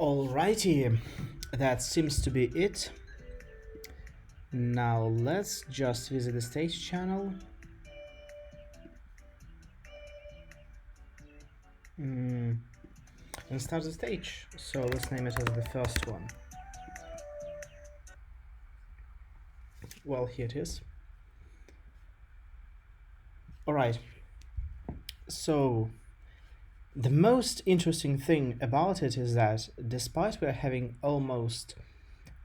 Alrighty, that seems to be it. Now let's just visit the stage channel. And start the stage. So let's name it as the first one. Well, here it is. Alright, so the most interesting thing about it is that despite we're having almost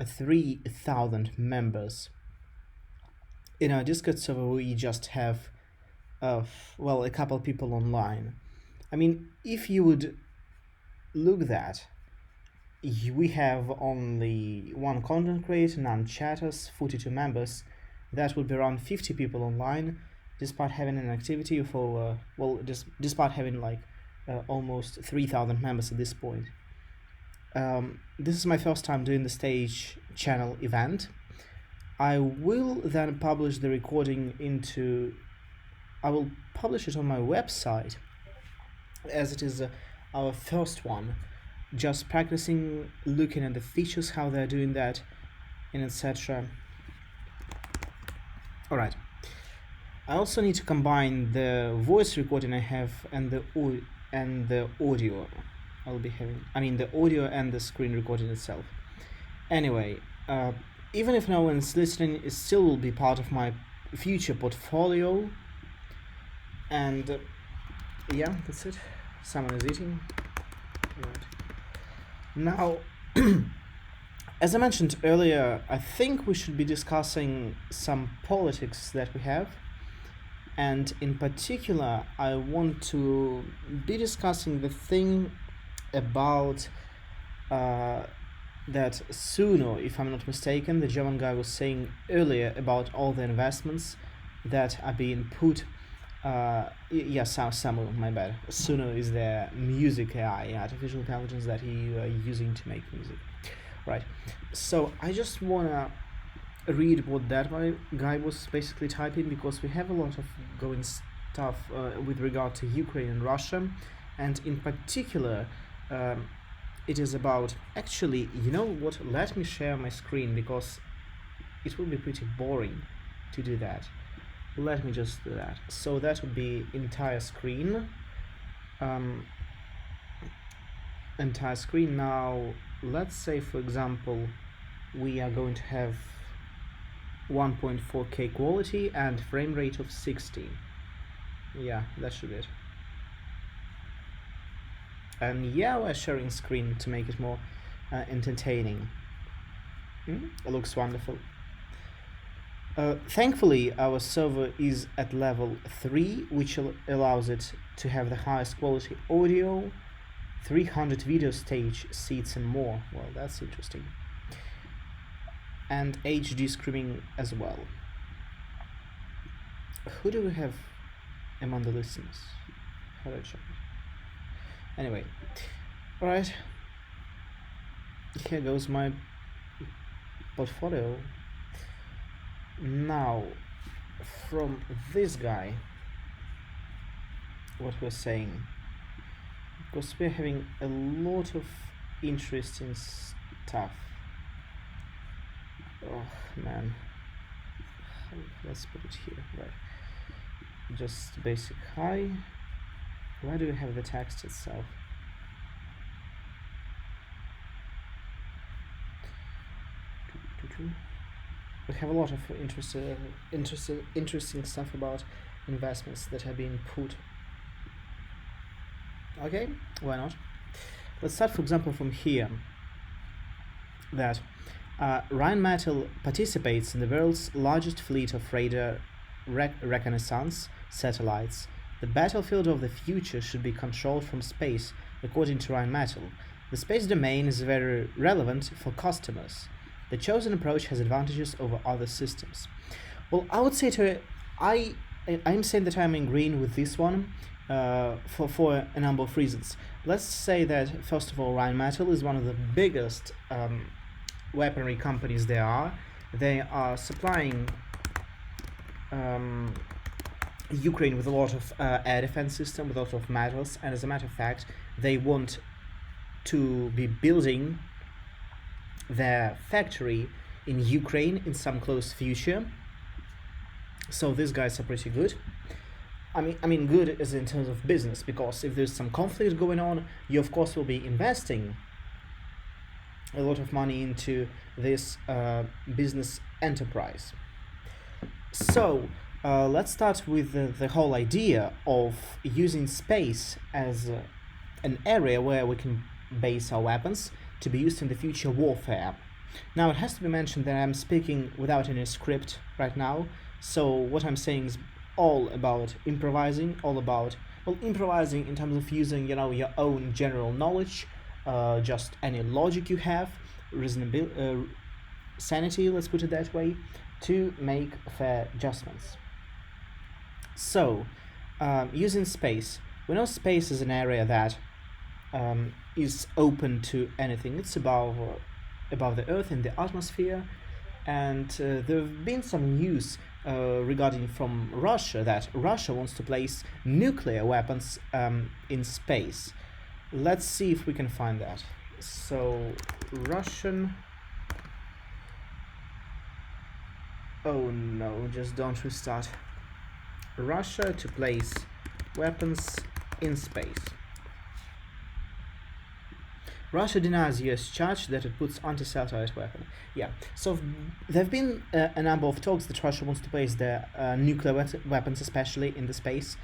3,000 members in our Discord server, we just have a couple people online. I mean, if you would look that, we have only one content creator, none chatters, 42 members. That would be around 50 people online, despite having an activity of over, despite having almost 3,000 members at this point. This is my first time doing the stage channel event. I will then publish the recording I will publish it on my website, as it is our first one, just practicing looking at the features, how they're doing that, and etc. Alright, I also need to combine the voice recording I have and the audio I'll be having. I mean the audio and the screen recording itself. Anyway, even if no one's listening, it still will be part of my future portfolio. And yeah, that's it. Someone is eating. Right. Now, as I mentioned earlier, I think we should be discussing some politics that we have. And in particular, I want to be discussing the thing about that Suno, if I'm not mistaken, the German guy was saying earlier about all the investments that are being put. Samuel, my bad. Suno is the music AI, artificial intelligence that you are using to make music. Right. So I just wanna read what that guy was basically typing, because we have a lot of going stuff with regard to Ukraine and Russia, and in particular it is about, actually, you know what, let me share my screen, because it will be pretty boring to do that. Let me just do that. So that would be entire screen. Entire screen. Now let's say, for example, we are going to have 1.4K quality and frame rate of 60. Yeah, that should be it. And yeah, we're sharing screen to make it more entertaining. It looks wonderful. Thankfully, our server is at level 3, which allows it to have the highest quality audio, 300 video stage seats and more. Well, that's interesting. And HD streaming as well. Who do we have among the listeners? How do I check it? Anyway, alright. Here goes my portfolio. Now, from this guy, what we're saying, because we're having a lot of interesting stuff. Oh man, let's put it here. Right, just basic hi. Why do we have the text itself? We have a lot of interesting stuff about investments that have been put. Okay, why not? Let's start, for example, from here. That Rheinmetall participates in the world's largest fleet of radar reconnaissance satellites. The battlefield of the future should be controlled from space, according to Rheinmetall. The space domain is very relevant for customers. The chosen approach has advantages over other systems. Well, I would say I'm saying that I'm in green with this one for a number of reasons. Let's say that, first of all, Rheinmetall is one of the biggest weaponry companies there are. They are supplying Ukraine with a lot of air defense system, with a lot of metals, and as a matter of fact, they want to be building their factory in Ukraine in some close future. So these guys are pretty good. I mean, good is in terms of business, because if there's some conflict going on, you of course will be investing a lot of money into this business enterprise. So let's start with the whole idea of using space as an area where we can base our weapons to be used in the future warfare. Now, it has to be mentioned that I'm speaking without any script right now, so what I'm saying is all about improvising, all about, well, improvising in terms of using, your own general knowledge, just any logic you have, reasonable sanity, let's put it that way, to make fair adjustments. So, using space, we know space is an area that is open to anything. It's above the Earth in the atmosphere, and there have been some news regarding from Russia that Russia wants to place nuclear weapons in space. Let's see if we can find that. So, Russian. Oh no, just don't restart. Russia to place weapons in space. Russia denies US charge that it puts anti-satellite weapon. Yeah, so there have been a number of talks that Russia wants to place their nuclear weapons, especially in the space,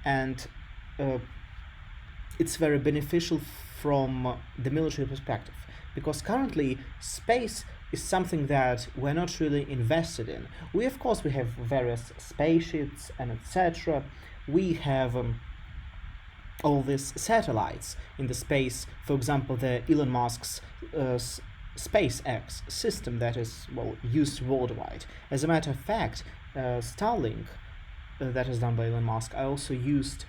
and it's very beneficial from the military perspective, because currently space is something that we're not really invested in. We of course we have various spaceships and etc. We have all these satellites in the space, for example the Elon Musk's SpaceX system that is, well, used worldwide. As a matter of fact, Starlink, that is done by Elon Musk, I also used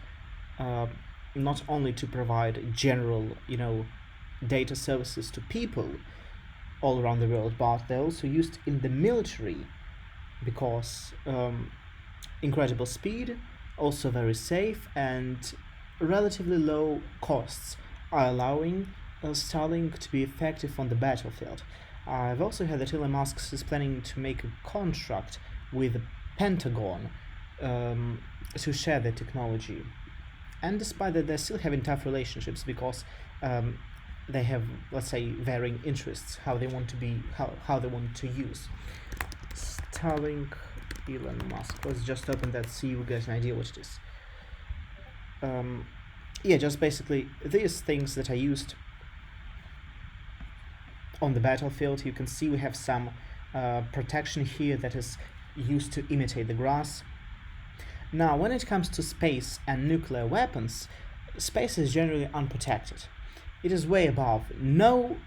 not only to provide general, data services to people all around the world, but they also used in the military, because incredible speed, also very safe, and relatively low costs are allowing Starlink to be effective on the battlefield. I've also heard that Elon Musk is planning to make a contract with the Pentagon to share the technology. And despite that, they're still having tough relationships, because they have, let's say, varying interests, how they want to want to use. Starlink, Elon Musk. Let's just open that, see you get an idea what it is. Yeah, just basically these things that I used on the battlefield. You can see we have some protection here that is used to imitate the grass. Now, when it comes to space and nuclear weapons, space is generally unprotected. It is way above. No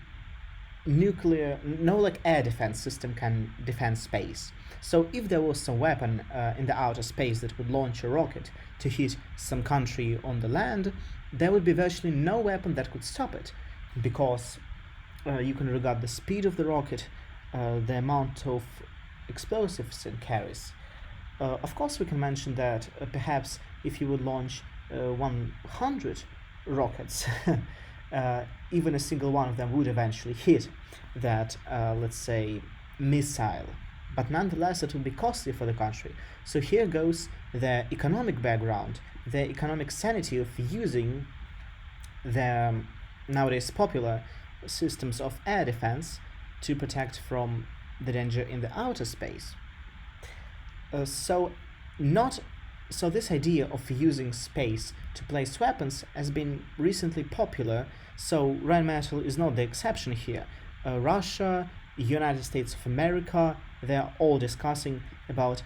air defense system can defend space. So if there was some weapon in the outer space that would launch a rocket to hit some country on the land, there would be virtually no weapon that could stop it, because you can regard the speed of the rocket, the amount of explosives it carries. Of course, we can mention that perhaps if you would launch 100 rockets, even a single one of them would eventually hit that, let's say, missile. But nonetheless, it would be costly for the country. So here goes the economic background, the economic sanity of using the nowadays popular systems of air defense to protect from the danger in the outer space. So this idea of using space to place weapons has been recently popular, so Rheinmetall is not the exception here. Russia, United States of America, they are all discussing about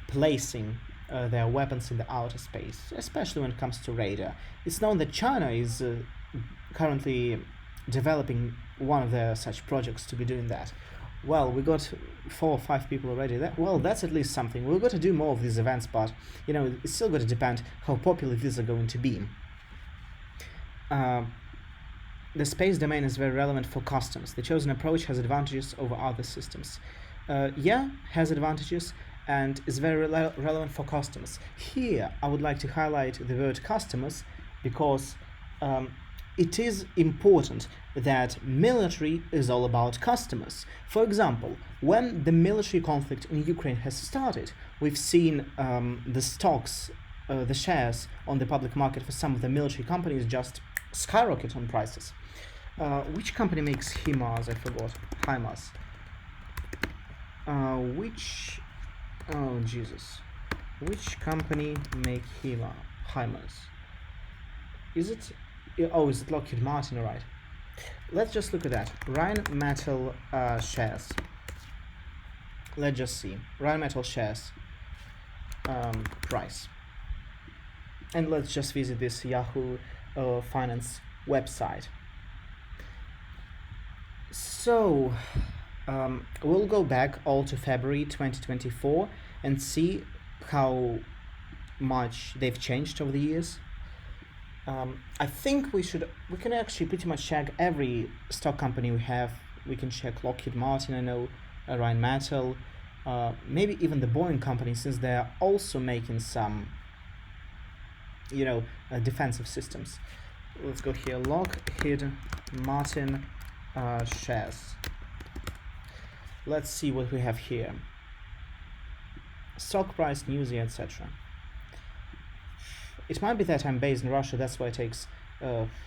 placing their weapons in the outer space, especially when it comes to radar. It's known that China is currently developing one of their such projects to be doing that. Well, we got 4 or 5 people already. That's at least something. We've got to do more of these events, but it's still going to depend how popular these are going to be. The space domain is very relevant for customs. The chosen approach has advantages over other systems. Has advantages and is very relevant for customers. Here, I would like to highlight the word customers, because it is important that military is all about customers. For example, when the military conflict in Ukraine has started, we've seen the stocks, the shares on the public market for some of the military companies just skyrocket on prices. Which company makes HIMARS? I forgot. HIMARS. Oh Jesus. Which company make HIMARS? Is it? Oh, is it Lockheed Martin? Right. Let's just look at that. Rheinmetall shares. Let's just see. Rheinmetall shares price. And let's just visit this Yahoo Finance website. So we'll go back all to February 2024 and see how much they've changed over the years. I think we can actually pretty much check every stock company we have. We can check Lockheed Martin, I know, Rheinmetall, maybe even the Boeing company, since they are also making some, defensive systems. Let's go here, Lockheed Martin shares. Let's see what we have here. Stock price, news, etc. It might be that I'm based in Russia, that's why it takes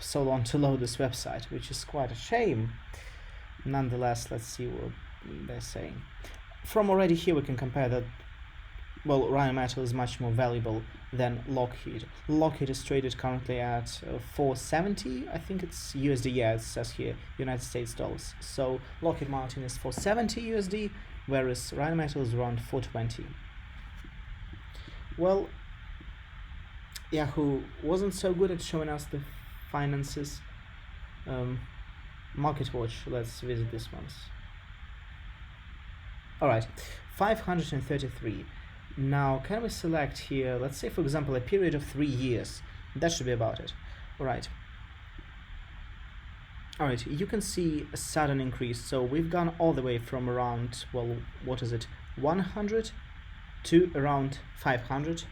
so long to load this website, which is quite a shame. Nonetheless, let's see what they're saying. From already here we can compare that, well, Rheinmetall is much more valuable than Lockheed. Lockheed is traded currently at 470, I think it's USD, yeah, it says here, United States dollars. So Lockheed Martin is 470 USD, whereas Rheinmetall is around 420. Well, Yahoo wasn't so good at showing us the finances. MarketWatch, let's visit this one. Alright, 533. Now, can we select here, let's say for example, a period of 3 years. That should be about it. Alright, you can see a sudden increase. So we've gone all the way from around, well, what is it, 100 to around 500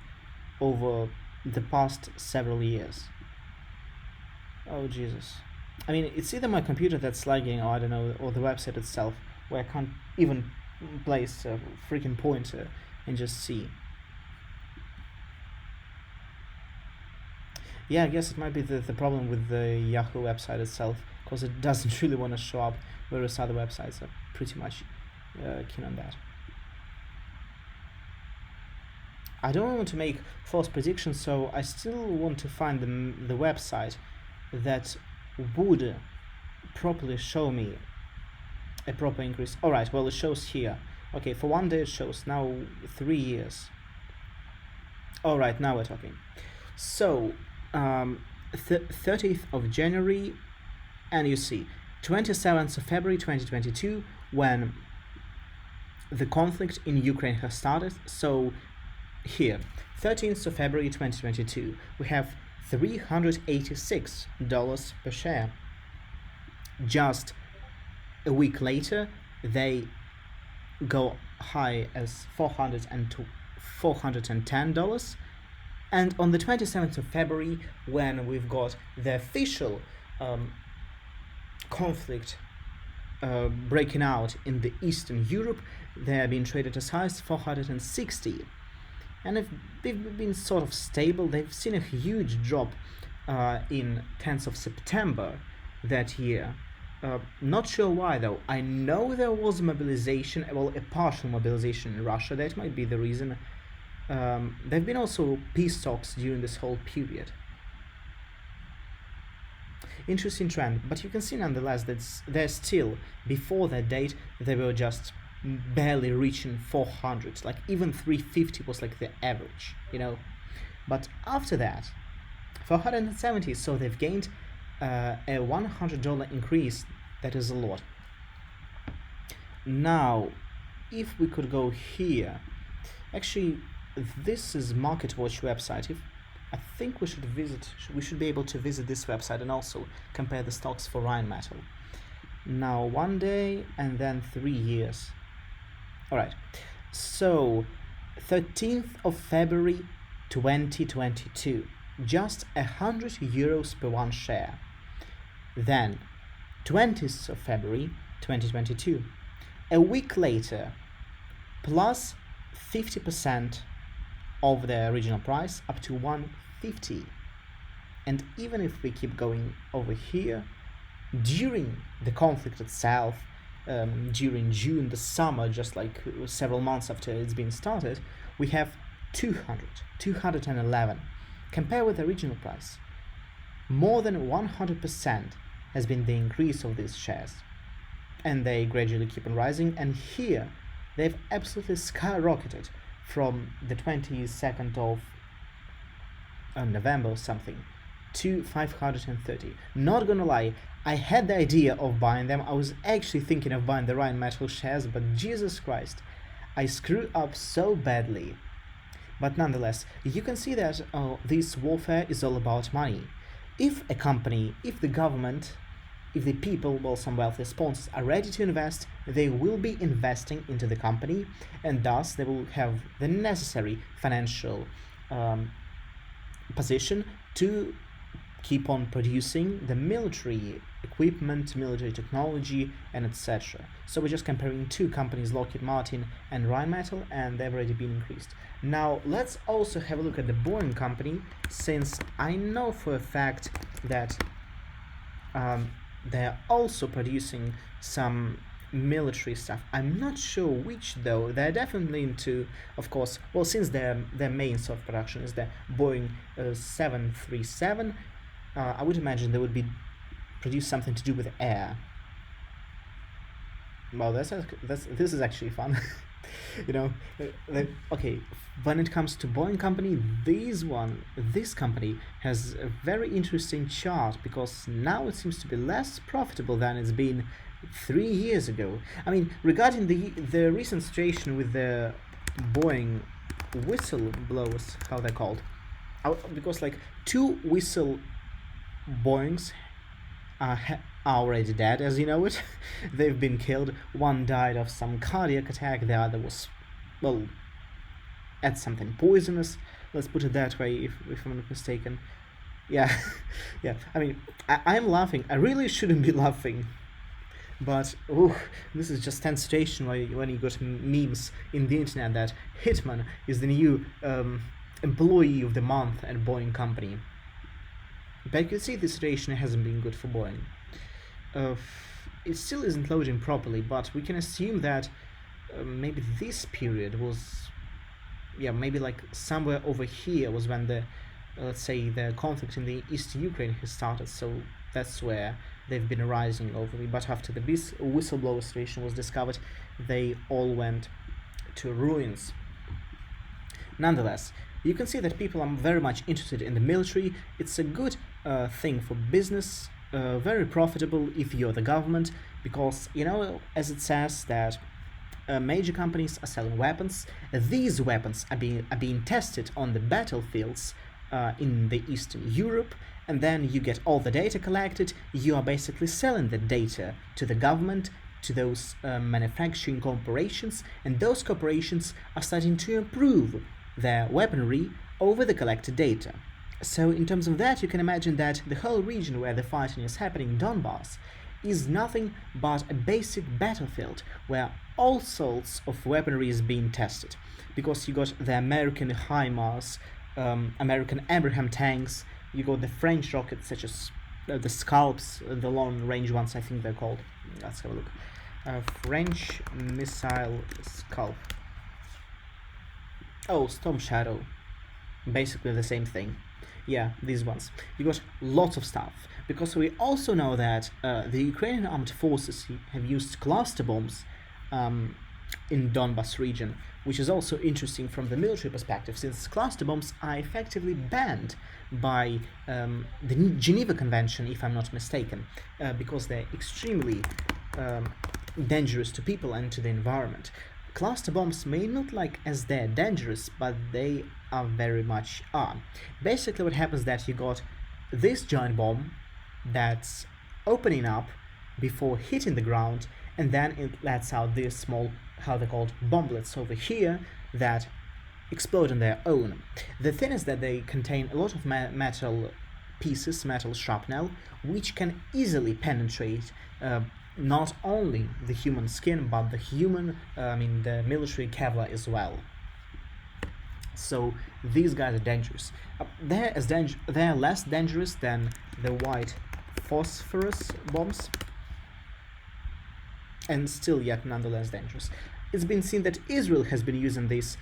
over the past several years. Oh Jesus. I mean, it's either my computer that's lagging, or I don't know, or the website itself, where I can't even place a freaking pointer and just see. Yeah, I guess it might be the problem with the Yahoo website itself, because it doesn't really want to show up, whereas other websites are pretty much keen on that. I don't want to make false predictions, so I still want to find the website that would properly show me a proper increase. Alright, well, it shows here. Okay, for 1 day it shows, now 3 years. Alright, now we're talking. So, 30th of January, and you see, 27th of February 2022, when the conflict in Ukraine has started. So, here, 13th of February 2022, we have $386 per share. Just a week later, they go high as $410. And on the 27th of February, when we've got the official conflict breaking out in the Eastern Europe, they are being traded as high as 460. And if they've been sort of stable, they've seen a huge drop in 10th of September that year. Not sure why though. I know there was a mobilization, well, a partial mobilization in Russia. That might be the reason. There have been also peace talks during this whole period. Interesting trend, but you can see nonetheless that they're still, before that date, they were just barely reaching 400, like even 350 was like the average, but after that 470, so they've gained a $100 increase. That is a lot. Now if we could go here, actually this is MarketWatch website. I think we should be able to visit this website and also compare the stocks for Rheinmetall. Now 1 day and then 3 years. Alright, so 13th of February 2022, just €100 per one share. Then, 20th of February 2022. A week later, plus 50% of the original price up to 150. And even if we keep going over here, during the conflict itself, during June, the summer, just like several months after it's been started, we have 211. Compare with the original price. More than 100% has been the increase of these shares. And they gradually keep on rising, and here they've absolutely skyrocketed from the 22nd of November or something to 530. Not gonna lie, I had the idea of buying them. I was actually thinking of buying the Rheinmetall shares, but Jesus Christ, I screwed up so badly. But nonetheless, you can see that this warfare is all about money. If a company, if the government, if the people, well, some wealthy sponsors are ready to invest, they will be investing into the company, and thus they will have the necessary financial position to keep on producing the military equipment, military technology, and etc. So we're just comparing two companies, Lockheed Martin and Rheinmetall, and they've already been increased. Now let's also have a look at the Boeing company, since I know for a fact that they're also producing some military stuff. I'm not sure which though. They're definitely into, of course, well, since their main source of production is the Boeing 737, I would imagine they would be produce something to do with air. Well, this is actually fun. You know, okay, when it comes to Boeing company, this company has a very interesting chart, because now it seems to be less profitable than it's been 3 years ago. I mean, regarding the recent situation with the Boeing whistleblowers, how they're called, because like 2 whistle Boeings are already dead, as you know it. They've been killed. One died of some cardiac attack, the other was, well, at something poisonous, let's put it that way, if I'm not mistaken. Yeah. Yeah, I mean, I'm laughing. I really shouldn't be laughing, but this is just tense situation when you got memes in the internet that Hitman is the new employee of the month at Boeing company. But you can see the situation hasn't been good for Boeing. It still isn't loading properly, but we can assume that maybe this period was, yeah, maybe like somewhere over here was when the, let's say, the conflict in the East Ukraine has started, so that's where they've been rising over. But after the whistleblower situation was discovered, they all went to ruins. Nonetheless, you can see that people are very much interested in the military. It's a good thing for business, very profitable if you're the government, because, you know, as it says that major companies are selling weapons. These weapons are being tested on the battlefields in the Eastern Europe, and then you get all the data collected. You are basically selling the data to the government, to those manufacturing corporations, and those corporations are starting to improve their weaponry over the collected data. So in terms of that, you can imagine that the whole region where the fighting is happening, Donbass, is nothing but a basic battlefield where all sorts of weaponry is being tested. Because you got the American HIMARS, American Abraham tanks, you got the French rockets such as the Scalps, the long-range ones I think they're called. Let's have a look. French missile Scalp. Oh, Storm Shadow. Basically the same thing. Yeah, these ones. You got lots of stuff. Because we also know that the Ukrainian armed forces have used cluster bombs in Donbas region, which is also interesting from the military perspective, since cluster bombs are effectively banned by the Geneva Convention, if I'm not mistaken, because they're extremely dangerous to people and to the environment. Cluster bombs may not like as they're dangerous, but they are very much are. Basically what happens that you got this giant bomb that's opening up before hitting the ground, and then it lets out these small, how they're called, bomblets over here that explode on their own. The thing is that they contain a lot of metal pieces, metal shrapnel, which can easily penetrate not only the human skin but the military Kevlar as well. So these guys are dangerous. They're less dangerous than the white phosphorus bombs, and still yet nonetheless dangerous. It's been seen that Israel has been using this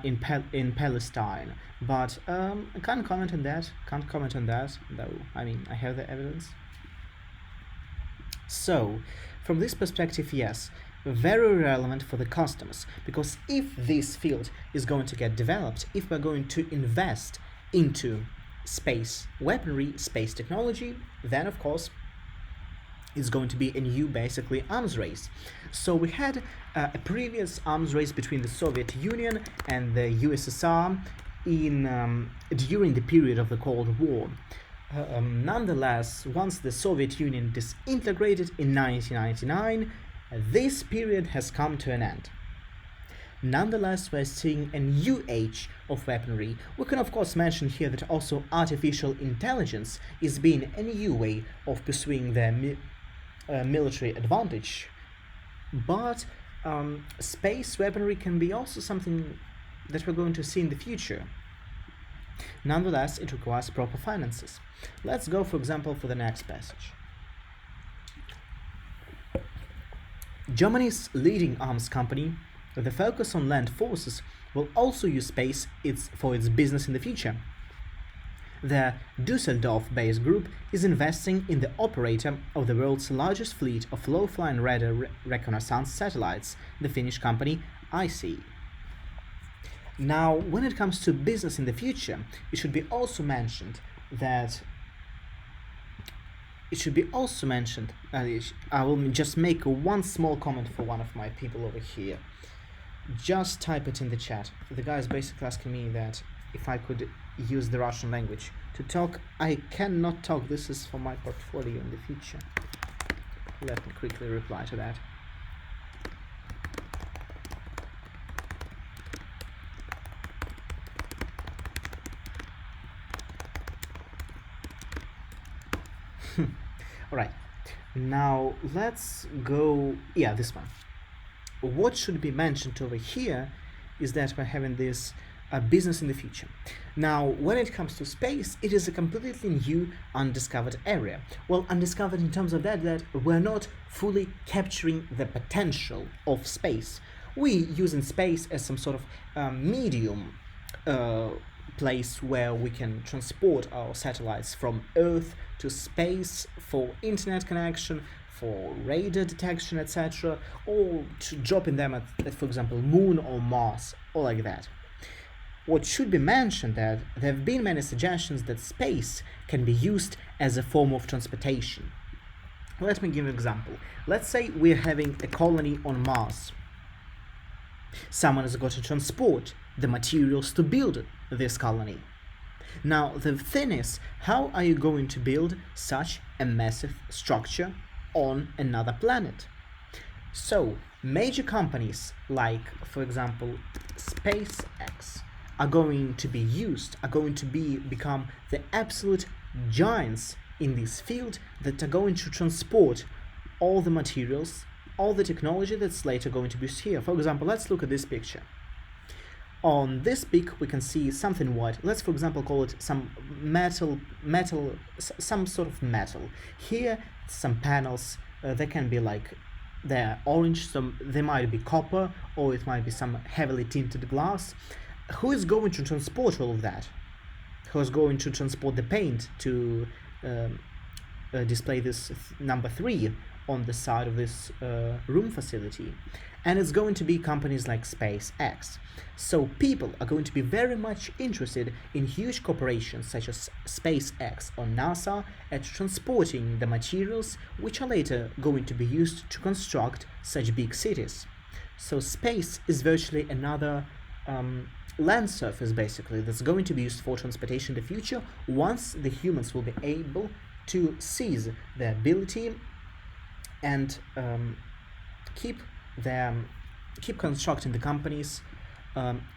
in Palestine, but I can't comment on that. Though. I mean, I have the evidence. So, from this perspective, yes, very relevant for the customers, because if this field is going to get developed, if we're going to invest into space weaponry, space technology, then of course it's going to be a new basically arms race. So we had a previous arms race between the Soviet Union and the USSR during the period of the Cold War. Nonetheless, once the Soviet Union disintegrated in 1999, this period has come to an end. Nonetheless, we're seeing a new age of weaponry. We can of course mention here that also artificial intelligence is being a new way of pursuing their military advantage. But space weaponry can be also something that we're going to see in the future. Nonetheless, it requires proper finances. Let's go, for example, for the next passage. Germany's leading arms company, with a focus on land forces, will also use space for its business in the future. The Dusseldorf-based group is investing in the operator of the world's largest fleet of low-flying radar reconnaissance satellites, the Finnish company ICE. Now, when it comes to business in the future, it should be also mentioned that I will just make one small comment for one of my people over here. Just type it in the chat. The guy is basically asking me that if I could use the Russian language to talk. I cannot talk. This is for my portfolio in the future. Let me quickly reply to that. Alright, now let's go, this one. What should be mentioned over here is that we're having this business in the future. Now, when it comes to space, it is a completely new, undiscovered area. Well, undiscovered in terms of that we're not fully capturing the potential of space. We using space as some sort of medium place where we can transport our satellites from Earth to space for internet connection, for radar detection, etc., or to dropping them at, for example, Moon or Mars, or like that. What should be mentioned that there have been many suggestions that space can be used as a form of transportation. Let me give an example. Let's say we're having a colony on Mars. Someone has got to transport the materials to build this colony. Now, the thing is, how are you going to build such a massive structure on another planet? So, major companies like, for example, SpaceX are going to become the absolute giants in this field that are going to transport all the materials, all the technology that's later going to be used here. For example, let's look at this picture. On this pic, we can see something white. Let's, for example, call it some some sort of metal. Here, some panels. They can be like they're orange. They might be copper, or it might be some heavily tinted glass. Who is going to transport all of that? Who is going to transport the paint to display this number 3 on the side of this room facility? And it's going to be companies like SpaceX. So people are going to be very much interested in huge corporations such as SpaceX or NASA at transporting the materials which are later going to be used to construct such big cities. So space is virtually another land surface basically that's going to be used for transportation in the future once the humans will be able to seize their ability and keep constructing the companies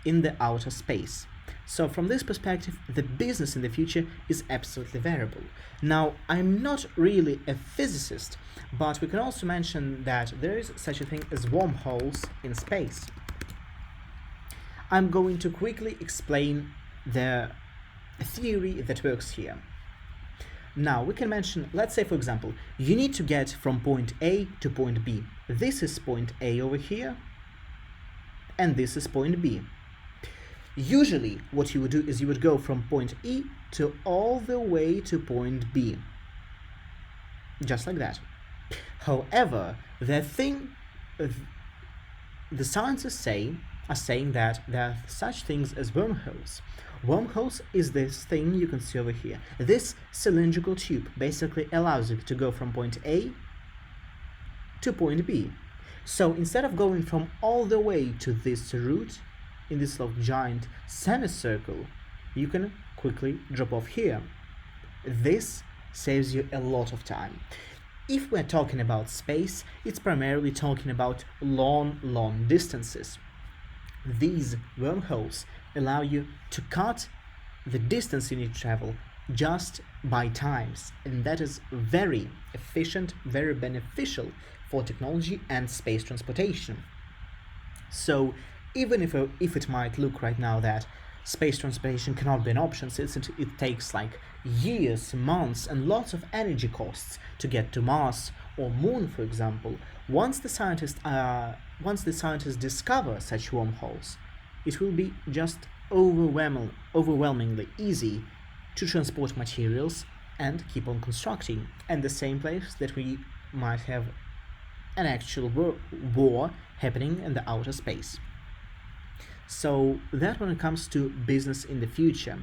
in the outer space. So from this perspective, the business in the future is absolutely variable. Now, I'm not really a physicist, but we can also mention that there is such a thing as wormholes in space. I'm going to quickly explain the theory that works here. Now, we can mention, let's say for example, you need to get from point A to point B. This is point A over here, and this is point B. Usually, what you would do is you would go from point E to all the way to point B. Just like that. However, the scientists are saying that there are such things as wormholes. Wormholes is this thing you can see over here. This cylindrical tube basically allows you to go from point A to point B. So instead of going from all the way to this route, in this giant semicircle, you can quickly drop off here. This saves you a lot of time. If we're talking about space, it's primarily talking about long distances. These wormholes allow you to cut the distance you need to travel just by times, and that is very efficient, very beneficial for technology and space transportation. So even if it might look right now that space transportation cannot be an option, since it takes like years, months, and lots of energy costs to get to Mars or Moon, for example, once the scientists discover such wormholes, it will be just overwhelmingly easy to transport materials and keep on constructing, and the same place that we might have an actual war happening in the outer space. So that when it comes to business in the future.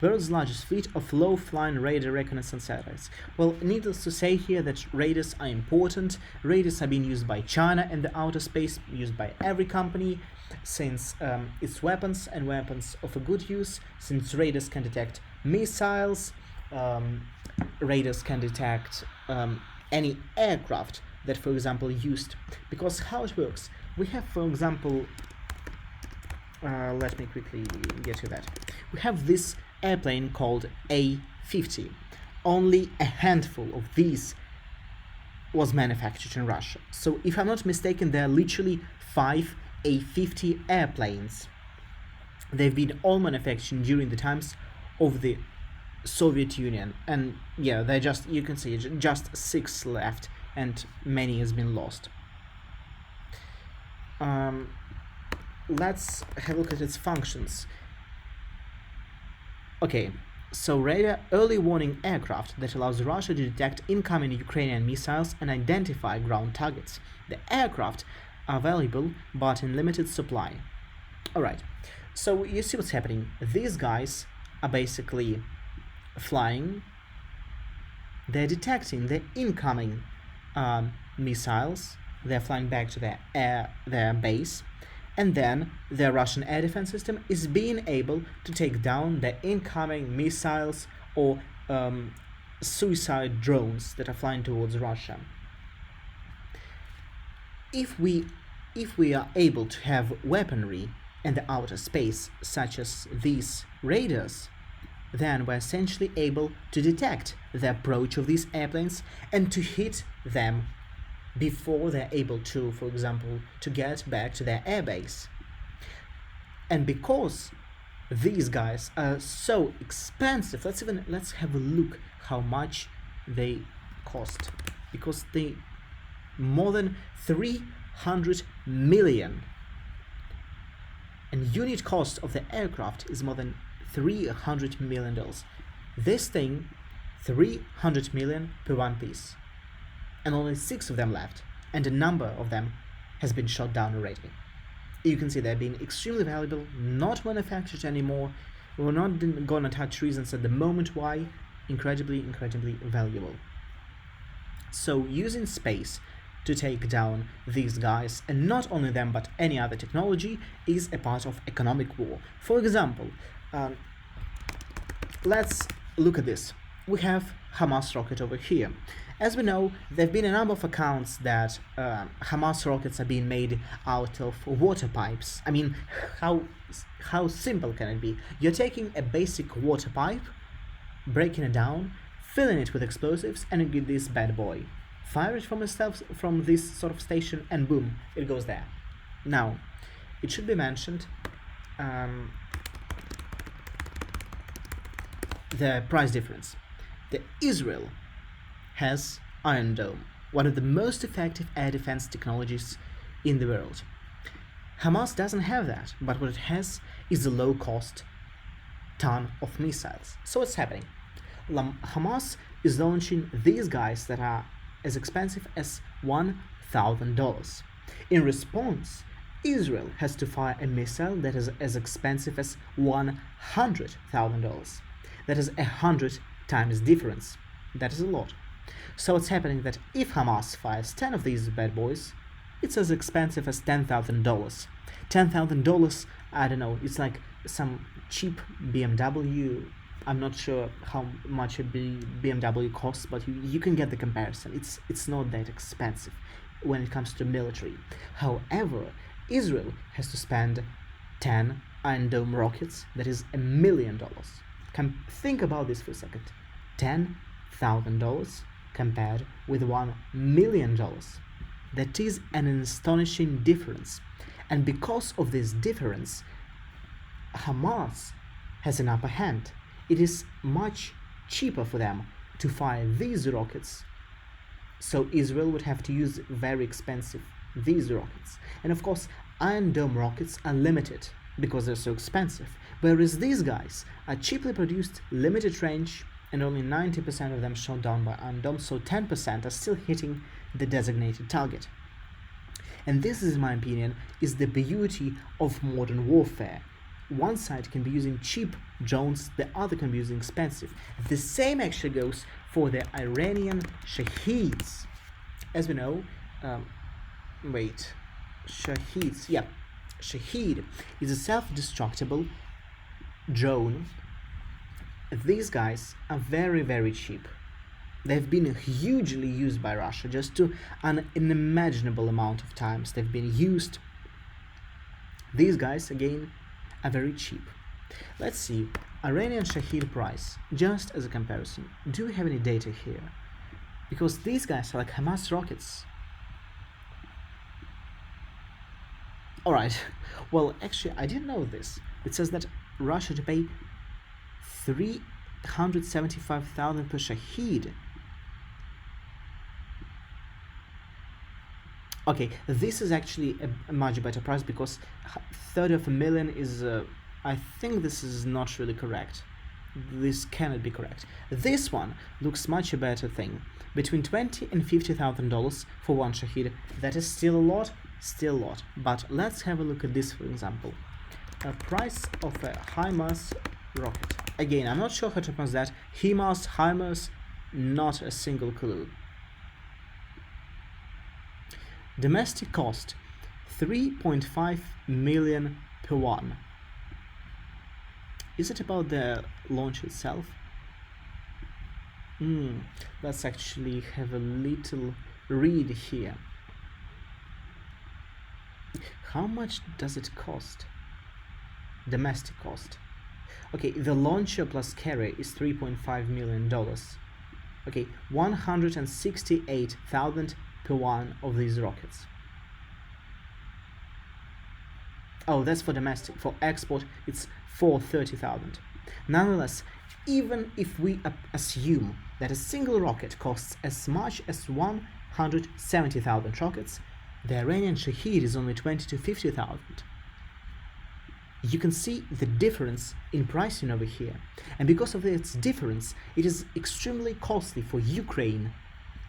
World's largest fleet of low-flying radar reconnaissance satellites. Well, needless to say here that radars are important. Radars are being used by China in the outer space, used by every company, since it's weapons and weapons of a good use, since radars can detect missiles, radars can detect any aircraft that, for example, used. Because how it works, we have, for example, let me quickly get to that. We have this airplane called A-50. Only a handful of these was manufactured in Russia. So if I'm not mistaken, there are literally 5 A-50 airplanes. They've been all manufactured during the times of the Soviet Union, and yeah, they just, you can see just 6 left and many has been lost. Let's have a look at its functions. Okay, so radar early warning aircraft that allows Russia to detect incoming Ukrainian missiles and identify ground targets. The aircraft are valuable but in limited supply. Alright, so you see what's happening. These guys are basically flying, they're detecting the incoming missiles, they're flying back to their base, and then the Russian air defense system is being able to take down the incoming missiles or suicide drones that are flying towards Russia. If we are able to have weaponry in the outer space, such as these radars, then we're essentially able to detect the approach of these airplanes and to hit them before they're able to, for example, to get back to their airbase. And because these guys are so expensive, let's have a look how much they cost. Because they more than 300 million. And unit cost of the aircraft is more than $300 million. This thing, 300 million per one piece. And only 6 of them left, and a number of them has been shot down already. You can see they're being extremely valuable, not manufactured anymore. We're not gonna touch reasons at the moment why. Incredibly valuable. So using space to take down these guys, and not only them but any other technology, is a part of economic war. For example, let's look at this. we have Hamas rocket over here. As we know, there have been a number of accounts that Hamas rockets are being made out of water pipes. I mean, how simple can it be? You're taking a basic water pipe, breaking it down, filling it with explosives, and you get this bad boy. Fire it from this sort of station, and boom, it goes there. Now, it should be mentioned the price difference. The Israel has Iron Dome, one of the most effective air defense technologies in the world. Hamas doesn't have that, but what it has is a low-cost ton of missiles. So what's happening? Hamas is launching these guys that are as expensive as $1,000. In response, Israel has to fire a missile that is as expensive as $100,000. That is 100 times difference. That is a lot. So it's happening that if Hamas fires 10 of these bad boys, it's as expensive as $10,000. $10,000, I don't know, it's like some cheap BMW. I'm not sure how much a BMW costs, but you can get the comparison. It's not that expensive when it comes to military. However, Israel has to spend 10 Iron Dome rockets, that is $1 million. Think about this for a second. $10,000 compared with $1 million. That is an astonishing difference. And because of this difference, Hamas has an upper hand. It is much cheaper for them to fire these rockets. So Israel would have to use very expensive these rockets. And of course, Iron Dome rockets are limited because they're so expensive. Whereas these guys are cheaply produced, limited range, and only 90% of them shot down by Iron Dome, so 10% are still hitting the designated target. And this, in my opinion, is the beauty of modern warfare. One side can be using cheap drones, the other can be using expensive. The same actually goes for the Iranian Shaheeds. As we know, Shaheeds, yeah. Shaheed is a self-destructible drone. These guys are very, very cheap. They've been hugely used by Russia, just to an unimaginable amount of times they've been used. These guys, again, are very cheap. Let's see, Iranian Shaheed price, just as a comparison. Do we have any data here? Because these guys are like Hamas rockets. Alright, well, actually, I didn't know this. It says that Russia to pay 375,000 per Shaheed. Okay, this is actually a much better price, because third of a million is, I think this is not really correct. This cannot be correct. This one looks much a better thing. Between $20,000 and $50,000 for one Shaheed. That is still a lot, But let's have a look at this, for example. A price of a HIMARS rocket. Again, I'm not sure how to pronounce that. HIMARS, not a single clue. Domestic cost, 3.5 million per one. Is it about the launch itself? Let's actually have a little read here. How much does it cost? Domestic cost. Okay, the launcher plus carrier is $3.5 million. Okay, 168,000 per one of these rockets. Oh, that's for domestic. For export, it's 430,000. Nonetheless, even if we assume that a single rocket costs as much as 170,000 rockets, the Iranian Shaheed is only 20 to 50,000. You can see the difference in pricing over here, and because of its difference, it is extremely costly for Ukraine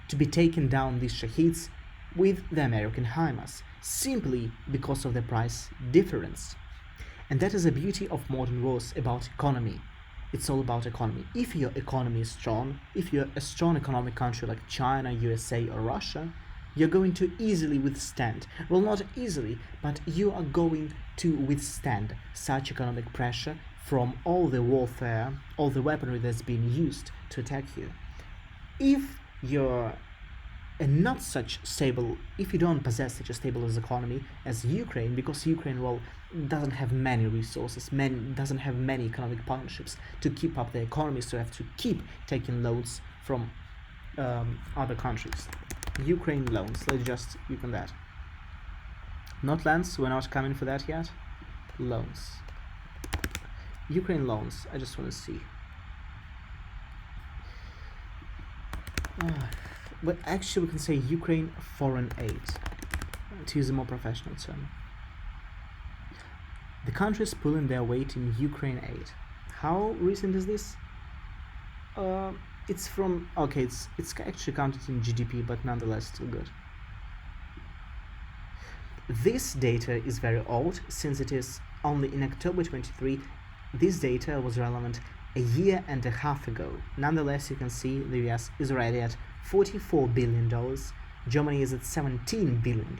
to be taken down these Shaheeds with the American HIMARS, simply because of the price difference. And that is the beauty of modern wars about economy. It's all about economy. If your economy is strong, if you're a strong economic country like China, USA, or Russia, you're going to easily withstand, well, not easily, but you are going to withstand such economic pressure from all the warfare, all the weaponry that's being used to attack you. If you're not such stable, if you don't possess such a stable as economy as Ukraine, because Ukraine, well, doesn't have many resources, doesn't have many economic partnerships to keep up the economy, so have to keep taking loans from other countries. Ukraine loans, let's just look on that. Not lands, we're not coming for that yet. Loans. Ukraine loans, I just want to see. But actually we can say Ukraine foreign aid, to use a more professional term. The countries pulling their weight in Ukraine aid. How recent is this? It's from, okay, it's actually counted in GDP, but nonetheless still good. This data is very old, since it is only in October 23. This data was relevant a year and a half ago. Nonetheless, you can see the US is already at $44 billion, Germany is at $17 billion,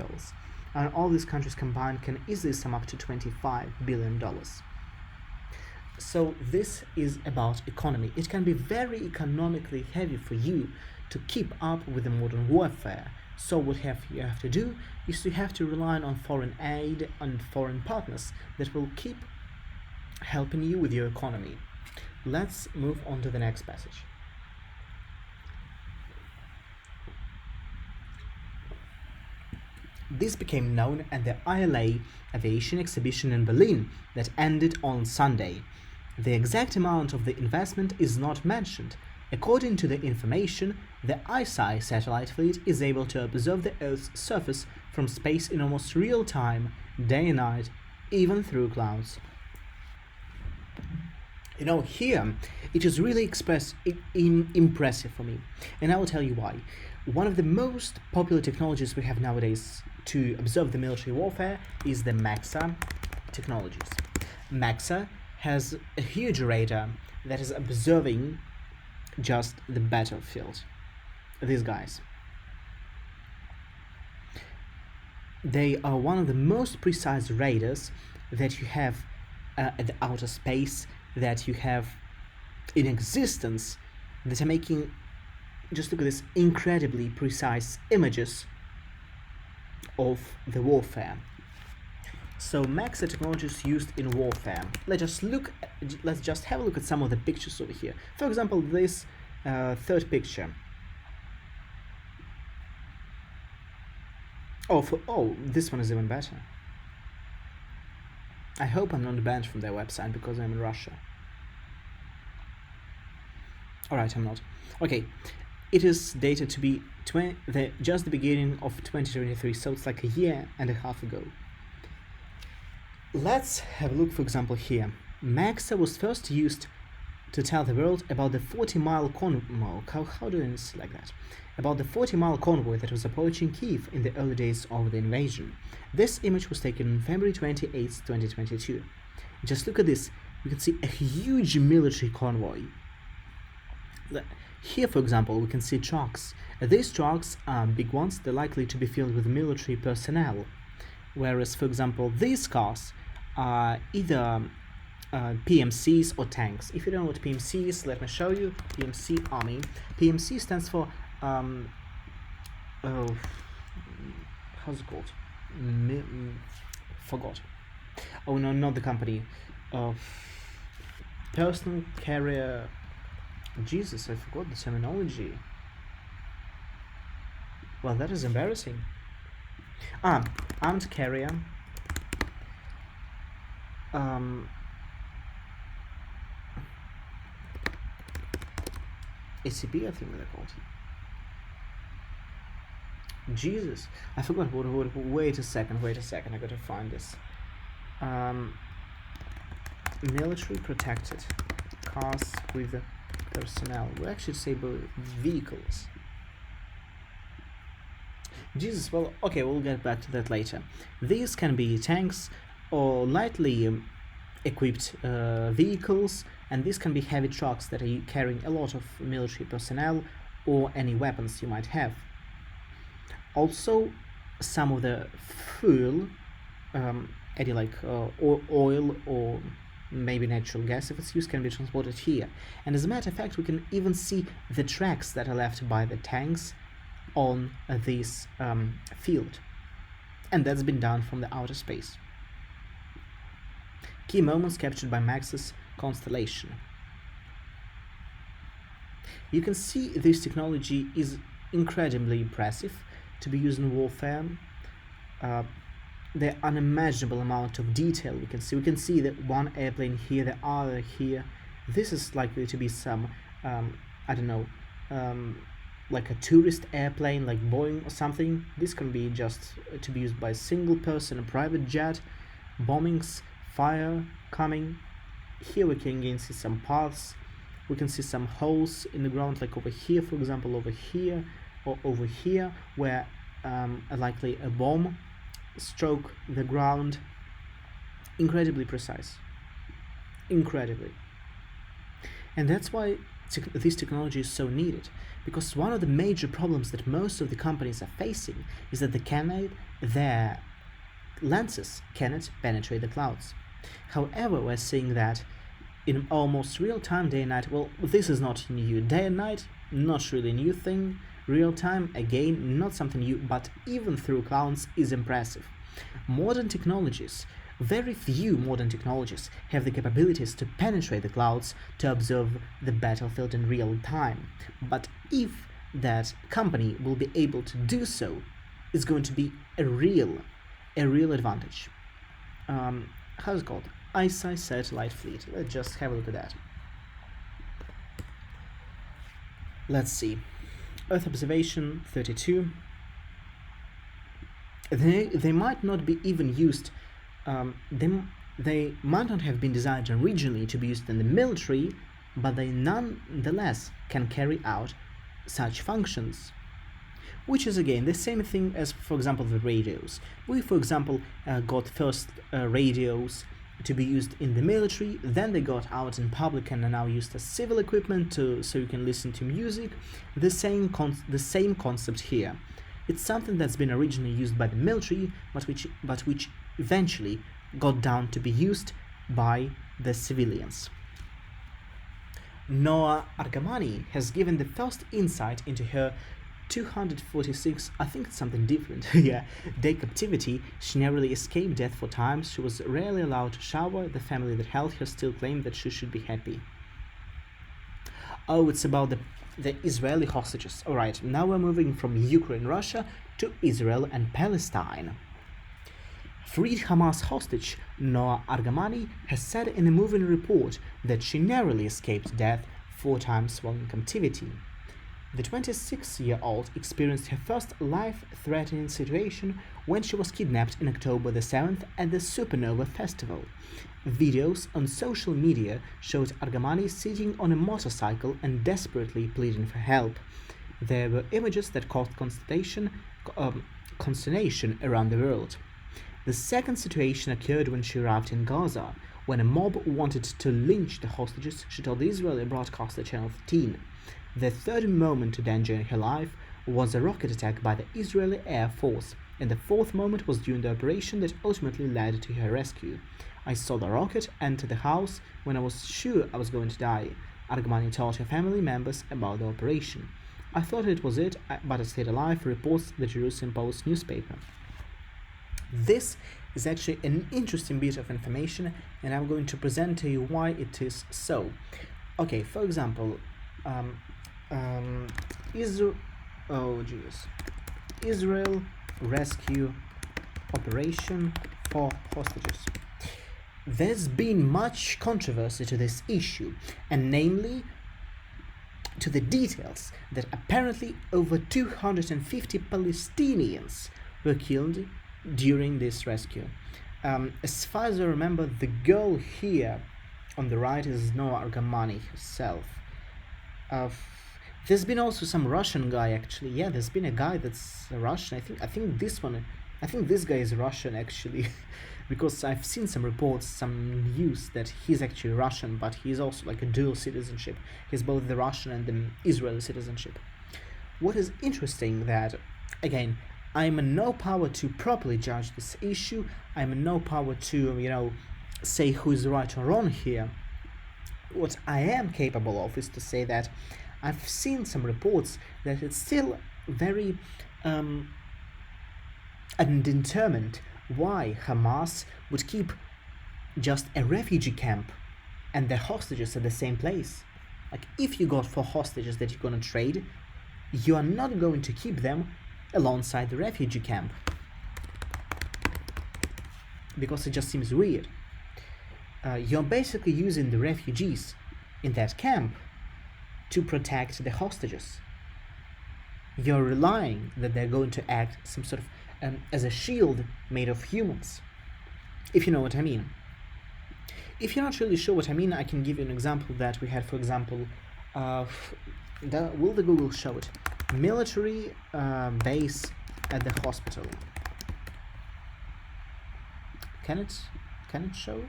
and all these countries combined can easily sum up to $25 billion. So this is about economy. It can be very economically heavy for you to keep up with the modern warfare. So what you have to do is you have to rely on foreign aid and foreign partners that will keep helping you with your economy. Let's move on to the next passage. This became known at the ILA Aviation Exhibition in Berlin that ended on Sunday. The exact amount of the investment is not mentioned. According to the information, the ICEYE satellite fleet is able to observe the Earth's surface from space in almost real time, day and night, even through clouds. You know, here it is really impressive for me, and I will tell you why. One of the most popular technologies we have nowadays to observe the military warfare is the MAXA technologies. MAXA has a huge radar that is observing just the battlefield. These guys. They are one of the most precise radars that you have at the outer space, that you have in existence, that are making, just look at this, incredibly precise images of the warfare. So MAXA technology is used in warfare. Let's just have a look at some of the pictures over here. For example, this third picture. This one is even better. I hope I'm not banned from their website because I'm in Russia. Alright, I'm not. Okay, it is dated to be just the beginning of 2023, so it's like a year and a half ago. Let's have a look, for example, here. MAXA was first used to tell the world about the 40-mile convoy. How do I select that? About the 40-mile convoy that was approaching Kiev in the early days of the invasion. This image was taken on February 28, 2022. Just look at this. You can see a huge military convoy. Here, for example, we can see trucks. These trucks are big ones. They're likely to be filled with military personnel. Whereas, for example, these cars are either PMCs or tanks. If you don't know what PMC is, let me show you. PMC Army. PMC stands for how's it called? Forgot. Oh no, not the company. Personal carrier. Jesus, I forgot the terminology. Well, that is embarrassing. Armed carrier. ACP, I think they're called. Jesus, I forgot what. Wait a second. I gotta find this. Military protected cars with personnel. We actually say vehicles. Jesus, well, okay, we'll get back to that later. These can be tanks or lightly equipped vehicles, and these can be heavy trucks that are carrying a lot of military personnel or any weapons you might have. Also, some of the fuel, oil or maybe natural gas if it's used, can be transported here. And as a matter of fact, we can even see the tracks that are left by the tanks on this field. And that's been done from the outer space. Key moments captured by Max's constellation. You can see this technology is incredibly impressive to be used in warfare. The unimaginable amount of detail we can see. We can see that one airplane here, the other here. This is likely to be some, I don't know, like a tourist airplane, like Boeing or something. This can be just to be used by a single person, a private jet, bombings, fire coming. Here we can again see some paths. We can see some holes in the ground, like over here, for example, over here or over here, where likely a bomb struck the ground. Incredibly precise. Incredibly. And that's why this technology is so needed, because one of the major problems that most of the companies are facing is that their lenses cannot penetrate the clouds. However, we're seeing that in almost real time, day and night. Well, this is not new. Day and night, not really a new thing. Real time, again, not something new, but even through clouds is impressive. Modern technologies, very few modern technologies have the capabilities to penetrate the clouds to observe the battlefield in real time. But if that company will be able to do so, it's going to be a real advantage. How's it called? ICEYE Satellite Fleet. Let's just have a look at that. Let's see. Earth observation 32. They might not be even used. They might not have been designed originally to be used in the military, but they nonetheless can carry out such functions. Which is again the same thing as, for example, the radios. We, for example, got first radios to be used in the military, then they got out in public and are now used as civil equipment so you can listen to music. The same concept here. It's something that's been originally used by the military, but which eventually got down to be used by the civilians. Noa Argamani has given the first insight into her 246, I think it's something different, yeah, day captivity. She narrowly escaped death 4 times. She was rarely allowed to shower. The family that held her still claimed that she should be happy. Oh, it's about the Israeli hostages. Alright, now we're moving from Ukraine, Russia to Israel and Palestine. Freed Hamas hostage Noa Argamani has said in a moving report that she narrowly escaped death 4 times while in captivity. The 26-year-old experienced her first life-threatening situation when she was kidnapped in October the 7th at the Supernova Festival. Videos on social media showed Argamani sitting on a motorcycle and desperately pleading for help. There were images that caused consternation around the world. The second situation occurred when she arrived in Gaza. When a mob wanted to lynch the hostages, she told the Israeli broadcaster Channel 13. The third moment to danger in her life was a rocket attack by the Israeli Air Force, and the fourth moment was during the operation that ultimately led to her rescue. I saw the rocket enter the house when I was sure I was going to die. Argamani told her family members about the operation. I thought it was it, but I stayed alive, reports the Jerusalem Post newspaper. This is actually an interesting bit of information, and I'm going to present to you why it is so. Okay, for example, Israel rescue operation for hostages. There's been much controversy to this issue, and namely to the details that apparently over 250 Palestinians were killed during this rescue. As far as I remember, the girl here on the right is Noa Argamani herself. There's been also some Russian guy actually. Yeah, there's been a guy that's Russian. I think this guy is Russian actually, because I've seen some reports, some news that he's actually Russian, but he's also like a dual citizenship. He's both the Russian and the Israeli citizenship. What is interesting that, again, I'm in no power to properly judge this issue. I'm in no power to, say who is right or wrong here. What I am capable of is to say that I've seen some reports that it's still very um, undetermined why Hamas would keep just a refugee camp and their hostages at the same place. Like, if you got 4 hostages that you're gonna trade, you are not going to keep them alongside the refugee camp because it just seems weird. You're basically using the refugees in that camp to protect the hostages. You're relying that they're going to act some sort of as a shield made of humans, if you know what I mean. If you're not really sure what I mean, I can give you an example that we had, for example, will the Google show it? Military base at the hospital. Can it show?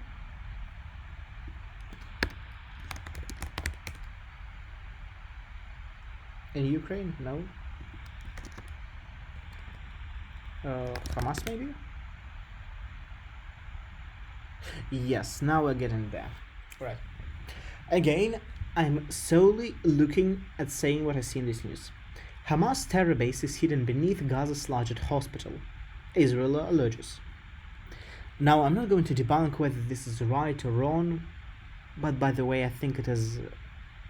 In Ukraine? No. Hamas maybe? Yes, now we're getting there. Right. Again, I'm solely looking at saying what I see in this news. Hamas terror base is hidden beneath Gaza's largest hospital. Israel alleges. Now, I'm not going to debunk whether this is right or wrong, but by the way, I think it is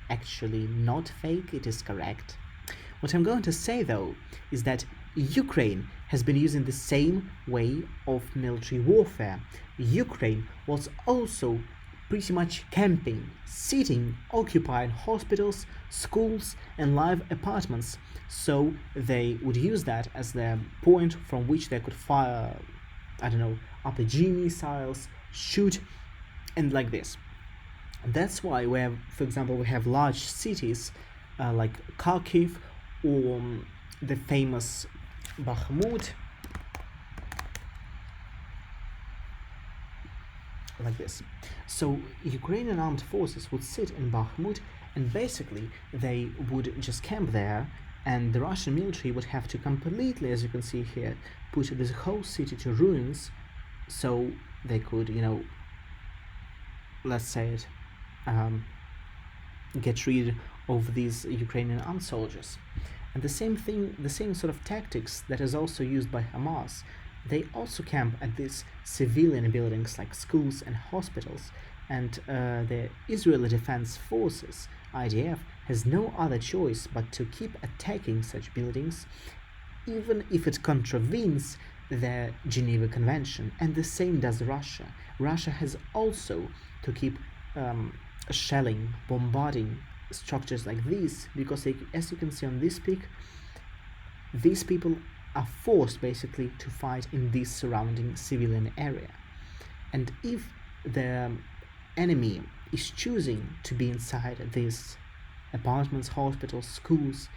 actually not fake, it is correct. What I'm going to say though is that Ukraine has been using the same way of military warfare. Ukraine was also pretty much camping, sitting, occupying hospitals, schools, and live apartments. So they would use that as the point from which they could fire, I don't know, RPG missiles, shoot, and like this. That's why we have, for example, we have large cities like Kharkiv or the famous Bakhmut, like this. So Ukrainian armed forces would sit in Bakhmut and basically they would just camp there, and the Russian military would have to completely, as you can see here, put this whole city to ruins so they could, let's say it, get rid of these Ukrainian armed soldiers. And the same thing, the same sort of tactics that is also used by Hamas. They also camp at these civilian buildings like schools and hospitals, and the Israeli Defense Forces, IDF, has no other choice but to keep attacking such buildings, even if it contravenes the Geneva Convention. And the same does Russia. Russia has also to keep shelling, bombarding structures like these, because as you can see on this pic, these people are forced basically to fight in this surrounding civilian area. And if the enemy is choosing to be inside these apartments, hospitals, schools,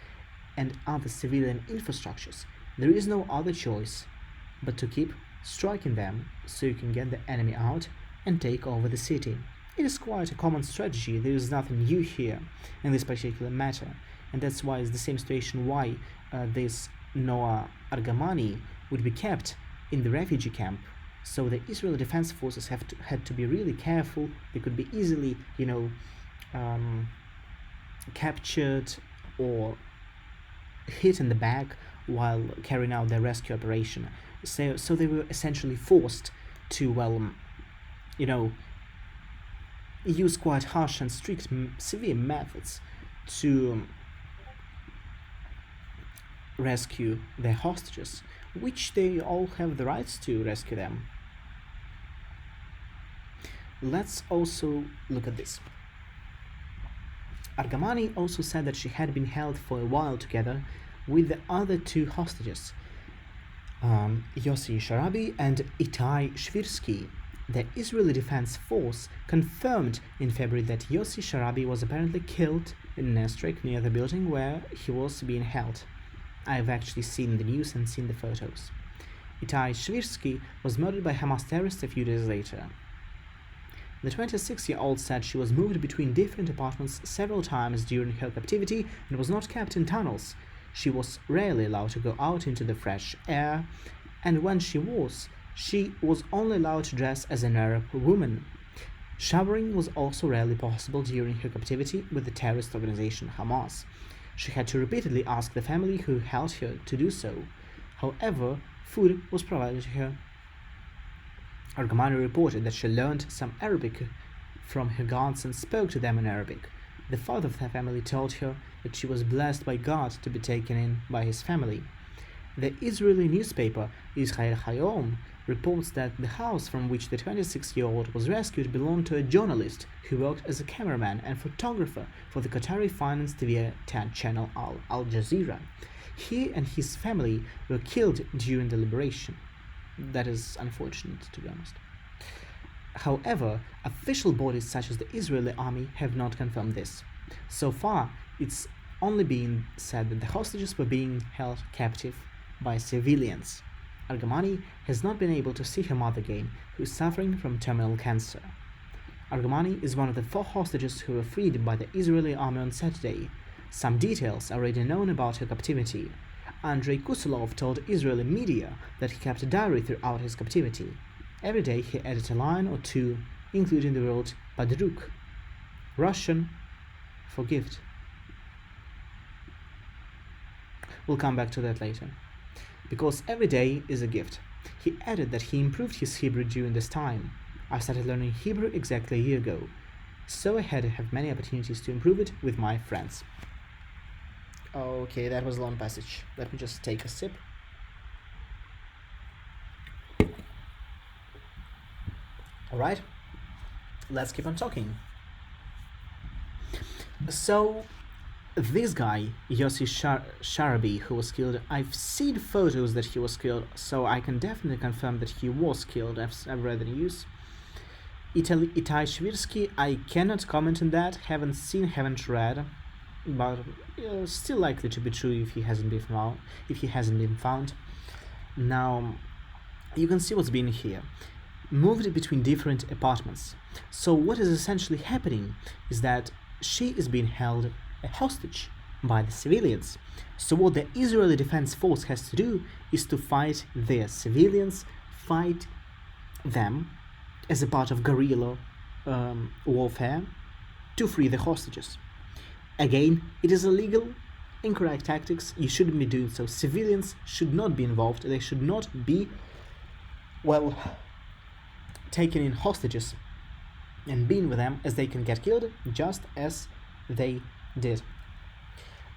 and other civilian infrastructures, there is no other choice but to keep striking them so you can get the enemy out and take over the city. It is quite a common strategy. There is nothing new here in this particular matter, and that's why it's the same situation why this Noah Argamani would be kept in the refugee camp. So the Israeli Defense Forces had to be really careful. They could be easily, captured or hit in the back while carrying out their rescue operation. So they were essentially forced to, use quite harsh and strict, severe methods to rescue their hostages, which they all have the rights to rescue them. Let's also look at this. Argamani also said that she had been held for a while together with the other 2 hostages, Yossi Sharabi and Itai Shvirsky. The Israeli Defense Force confirmed in February that Yossi Sharabi was apparently killed in an airstrike near the building where he was being held. I've actually seen the news and seen the photos. Itai Shvirsky was murdered by Hamas terrorists a few days later. The 26-year-old said she was moved between different apartments several times during her captivity and was not kept in tunnels. She was rarely allowed to go out into the fresh air, and when she was, She was only allowed to dress as an Arab woman. Showering was also rarely possible during her captivity with the terrorist organization Hamas. She had to repeatedly ask the family who held her to do so. However, food was provided to her. Argamani reported that she learned some Arabic from her guards and spoke to them in Arabic. The father of the family told her that she was blessed by God to be taken in by his family. The Israeli newspaper Israel Hayom reports that the house from which the 26-year-old was rescued belonged to a journalist who worked as a cameraman and photographer for the Qatari-financed TV channel Al Jazeera. He and his family were killed during the liberation. That is unfortunate, to be honest. However, official bodies such as the Israeli army have not confirmed this. So far, it's only been said that the hostages were being held captive by civilians. Argamani has not been able to see her mother again, who is suffering from terminal cancer. Argamani is one of the 4 hostages who were freed by the Israeli army on Saturday. Some details are already known about her captivity. Andrei Kusulov told Israeli media that he kept a diary throughout his captivity. Every day he added a line or two, including the word Padruk, Russian for gift. We'll come back to that later. Because every day is a gift. He added that he improved his Hebrew during this time. I started learning Hebrew exactly a year ago, so I had to have many opportunities to improve it with my friends. Okay, that was a long passage. Let me just take a sip. Alright, let's keep on talking. So, this guy, Yossi Sharabi, who was killed, I've seen photos that he was killed, so I can definitely confirm that he was killed. I've read the news. Itai Shvirsky, I cannot comment on that, haven't seen, haven't read, but still likely to be true if he hasn't been found. Now, you can see what's been here. Moved between different apartments. So what is essentially happening is that she is being held a hostage by the civilians. So what the Israeli Defense Force has to do is to fight their civilians, fight them as a part of guerrilla warfare to free the hostages. Again, it is illegal, incorrect tactics, you shouldn't be doing so. Civilians should not be involved, they should not be, taken in hostages and being with them, as they can get killed just as they did.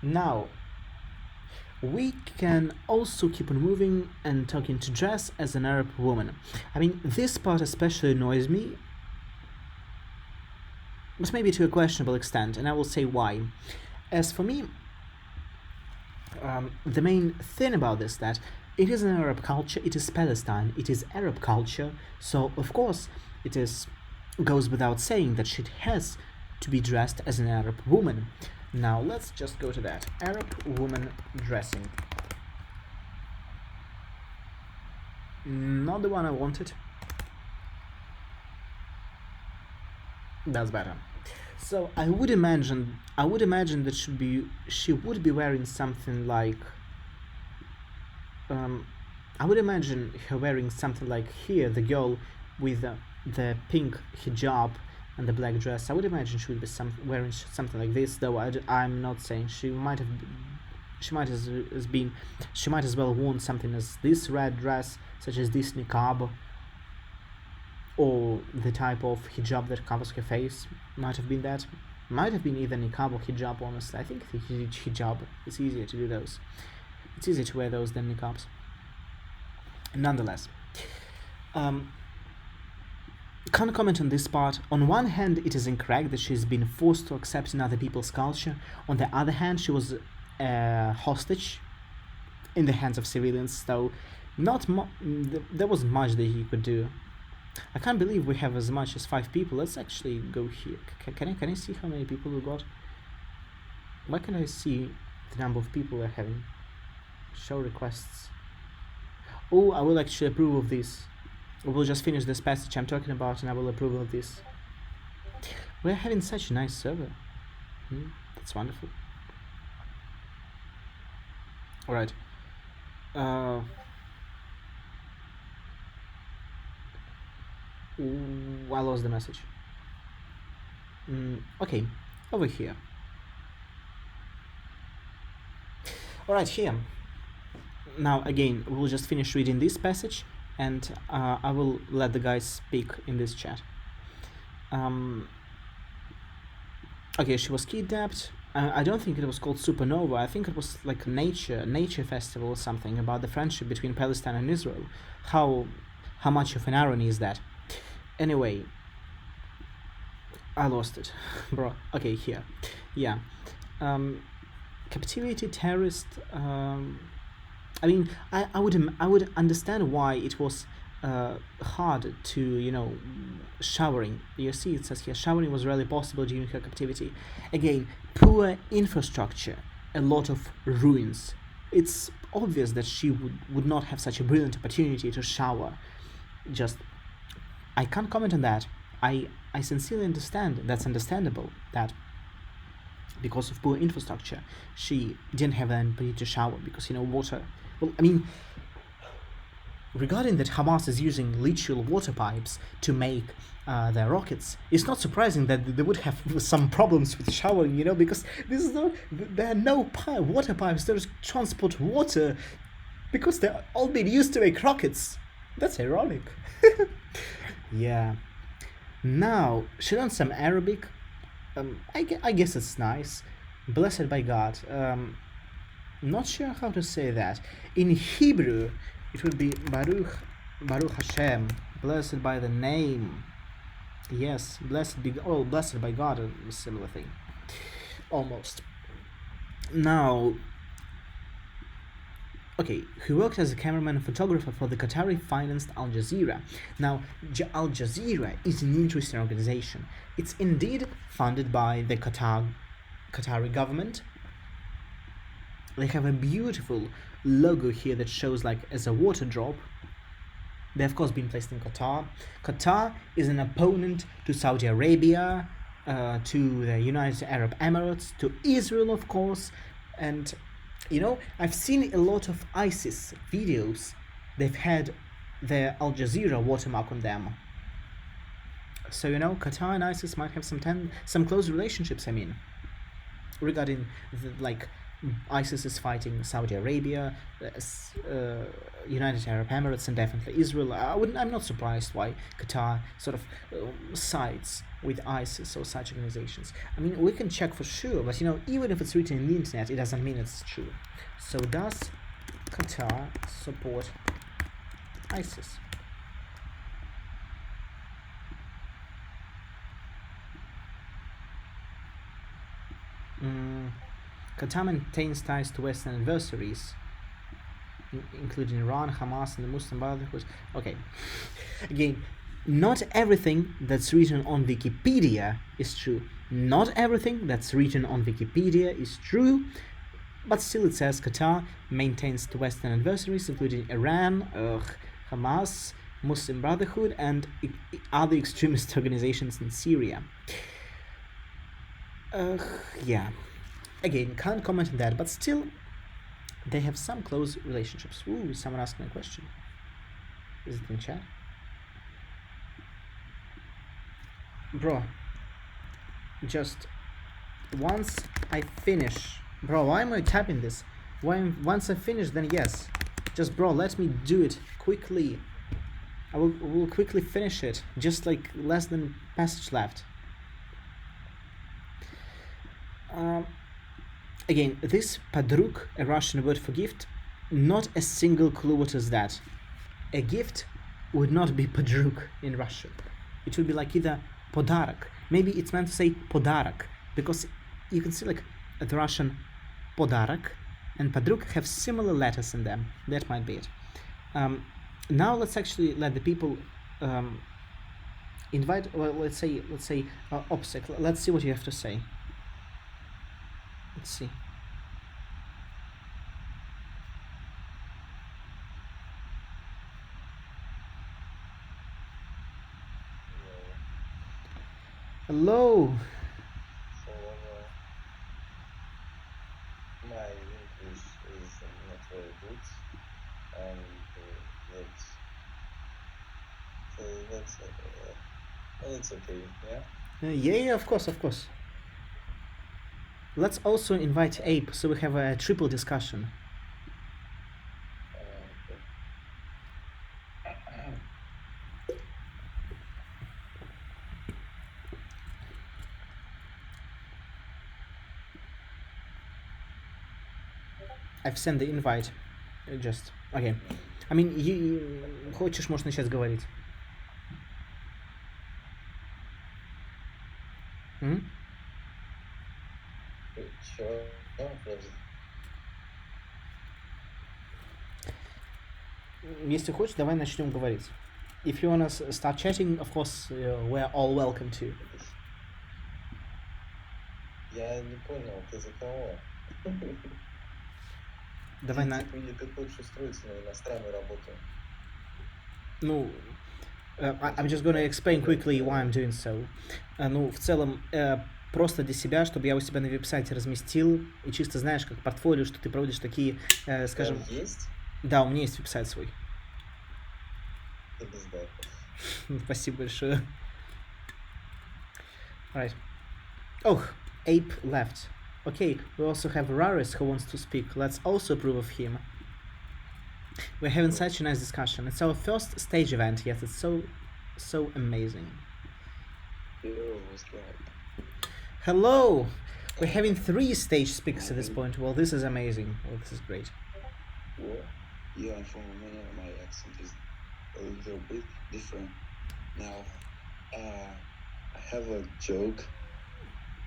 Now, we can also keep on moving and talking to dress as an Arab woman. I mean, this part especially annoys me, but maybe to a questionable extent, and I will say why. As for me, the main thing about this that it is an Arab culture, it is Palestine, it is Arab culture, so of course it goes without saying that she has to be dressed as an Arab woman. Now let's just go to that. Arab woman dressing. Not the one I wanted. That's better. So I would imagine that she would be wearing something like I would imagine her wearing something like here, the girl with the pink hijab and the black dress. I would imagine she would be wearing something like this, though I'm not saying she might as well worn something as this red dress, such as this niqab, or the type of hijab that covers her face. Might have been that. Might have been either niqab or hijab, honestly. I think the hijab, it's easier to do those. It's easier to wear those than niqabs. Nonetheless, can't comment on this part. On one hand, it is incorrect that she's been forced to accept another people's culture. On the other hand, she was a hostage in the hands of civilians, so there wasn't much that he could do. I can't believe we have as much as 5 people. Let's actually go here. Can I see how many people we got? Why can't I see the number of people we're having? Show requests. Oh, I will actually approve of this. We'll just finish this passage I'm talking about and I will approve of this. We're having such a nice server. That's wonderful. Alright. Ooh, I lost the message. Okay, over here. Alright, here. Now, again, we'll just finish reading this passage and I will let the guys speak in this chat. Okay, she was kidnapped. I don't think it was called Supernova. I think it was like a nature festival or something about the friendship between Palestine and Israel. How much of an irony is that? Anyway, I lost it, bro. Okay, here, yeah. Captivity terrorist. I mean, I would understand why it was hard to, showering. You see, it says here showering was rarely possible during her captivity. Again, poor infrastructure, a lot of ruins. It's obvious that she would not have such a brilliant opportunity to shower. Just, I can't comment on that. I sincerely understand. That's understandable. That because of poor infrastructure, she didn't have an ability to shower because water. Well, I mean, regarding that Hamas is using literal water pipes to make their rockets, it's not surprising that they would have some problems with showering, because there are no water pipes that transport water because they're all being used to make rockets. That's ironic. Yeah. Now, she learned some Arabic. I guess it's nice. Blessed by God. Not sure how to say that. In Hebrew, it would be Baruch Hashem, blessed by the name. Yes, blessed by God, a similar thing. Almost. Now, okay, he worked as a cameraman and photographer for the Qatari-financed Al Jazeera. Now, Al Jazeera is an interesting organization. It's indeed funded by the Qatari government. They have a beautiful logo here that shows like as a water drop. They have, of course, been placed in Qatar. Qatar is an opponent to Saudi Arabia, to the United Arab Emirates, to Israel, of course. And, I've seen a lot of ISIS videos. They've had their Al Jazeera watermark on them. So, Qatar and ISIS might have some close relationships, regarding ISIS is fighting Saudi Arabia, United Arab Emirates, and definitely Israel. I'm not surprised why Qatar sort of sides with ISIS or such organizations. We can check for sure, but even if it's written in the internet, it doesn't mean it's true. So does Qatar support ISIS? Qatar maintains ties to Western adversaries, including Iran, Hamas, and the Muslim Brotherhood. Okay, again, not everything that's written on Wikipedia is true. Not everything that's written on Wikipedia is true, but still it says Qatar maintains to Western adversaries, including Iran, Hamas, Muslim Brotherhood, and other extremist organizations in Syria. Yeah. Again, can't comment on that, but still, they have some close relationships. Ooh, someone asked me a question. Is it in chat? Bro, just once I finish. Bro, why am I tapping this? Once I finish, then yes. Just, bro, let me do it quickly. I will quickly finish it. Just like less than passage left. Again, this padruk, a Russian word for gift, not a single clue what is that. A gift would not be padruk in Russian. It would be like either podarak. Maybe it's meant to say podarak, because you can see like the Russian podarak and padruk have similar letters in them. That might be it. Now let's actually let the people invite. Well, let's say Opsec. Let's see what you have to say. Let's see. Hello. So my English is not very good, and let's say That's okay. Yeah. Yeah, of course, of course. Let's also invite Ape so we have a triple discussion. Okay. I've sent the invite. Just okay. I mean, хочешь, можешь начать говорить. М? Sure. Подожди. Если хочешь, давай начнем говорить. If you wanna start chatting, of course, we're all welcome to. Я не понял, ты за кого? Давай на... Ты хочешь устроиться на иностранную работу? Ну, I'm just gonna explain quickly why I'm doing so. Ну, в целом, просто для себя, чтобы я у себя на веб-сайте разместил, и чисто знаешь, как портфолио, что ты проводишь такие, скажем... Прям есть? Да, у меня есть веб-сайт свой. Ты бездарный. Спасибо большое. Alright. Oh, Ape left. Okay, we also have Raris who wants to speak. Let's also approve of him. We're having such a nice discussion. It's our first stage event, yes, it's so amazing. Hello! We're having 3 stage speakers at this point. Well, this is amazing. Well, this is great. Well, yeah, I'm from Romania. My accent is a little bit different. Now, I have a joke,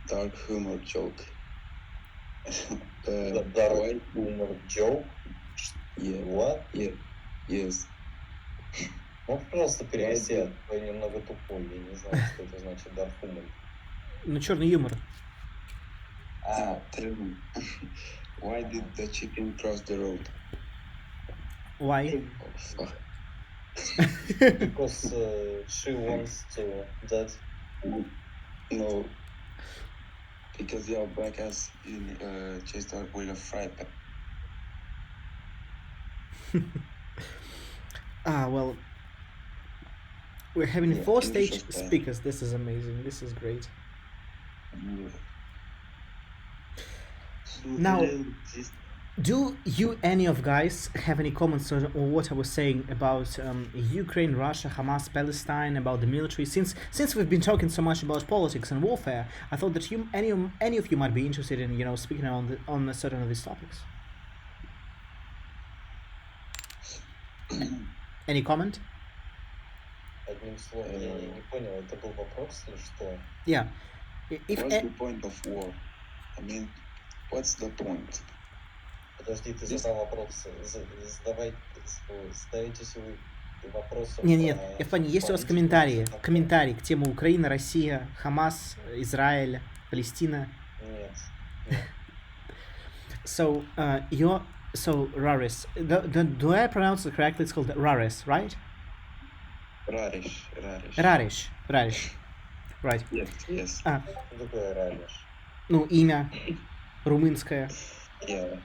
dark humor joke. Dark humor joke? Yeah. What? Yeah. Yes. Ну, просто переведи, я немного тупой, я не знаю, что это значит dark humor. Ну, черный юмор. Tell me, why did the chicken cross the road? Why? Oh, fuck. Because she wants to that. No. Because your black ass chased her with a fry pan. Well, we're having Yeah, 4 can you stage just, speakers. This is amazing. This is great. Now, do you any of guys have any comments on what I was saying about Ukraine, Russia, Hamas, Palestine, about the military? Since we've been talking so much about politics and warfare, I thought that any of you might be interested in speaking on certain of these topics. Any comment? Одним словом, я не понял, это был вопрос или что? Yeah. What's the point of war? I mean, what's the point? Подожди, ты задал вопрос. Задаетесь вы вопросом? Нет, я в плане, есть у вас комментарии к теме Украина, Россия, Хамас, Израиль, Палестина? Нет. So, Raris, do I pronounce it correctly? It's called Raris, right? Rarish. Right. Yes. Что такое Ралиш? Ну, имя румынское. Yeah.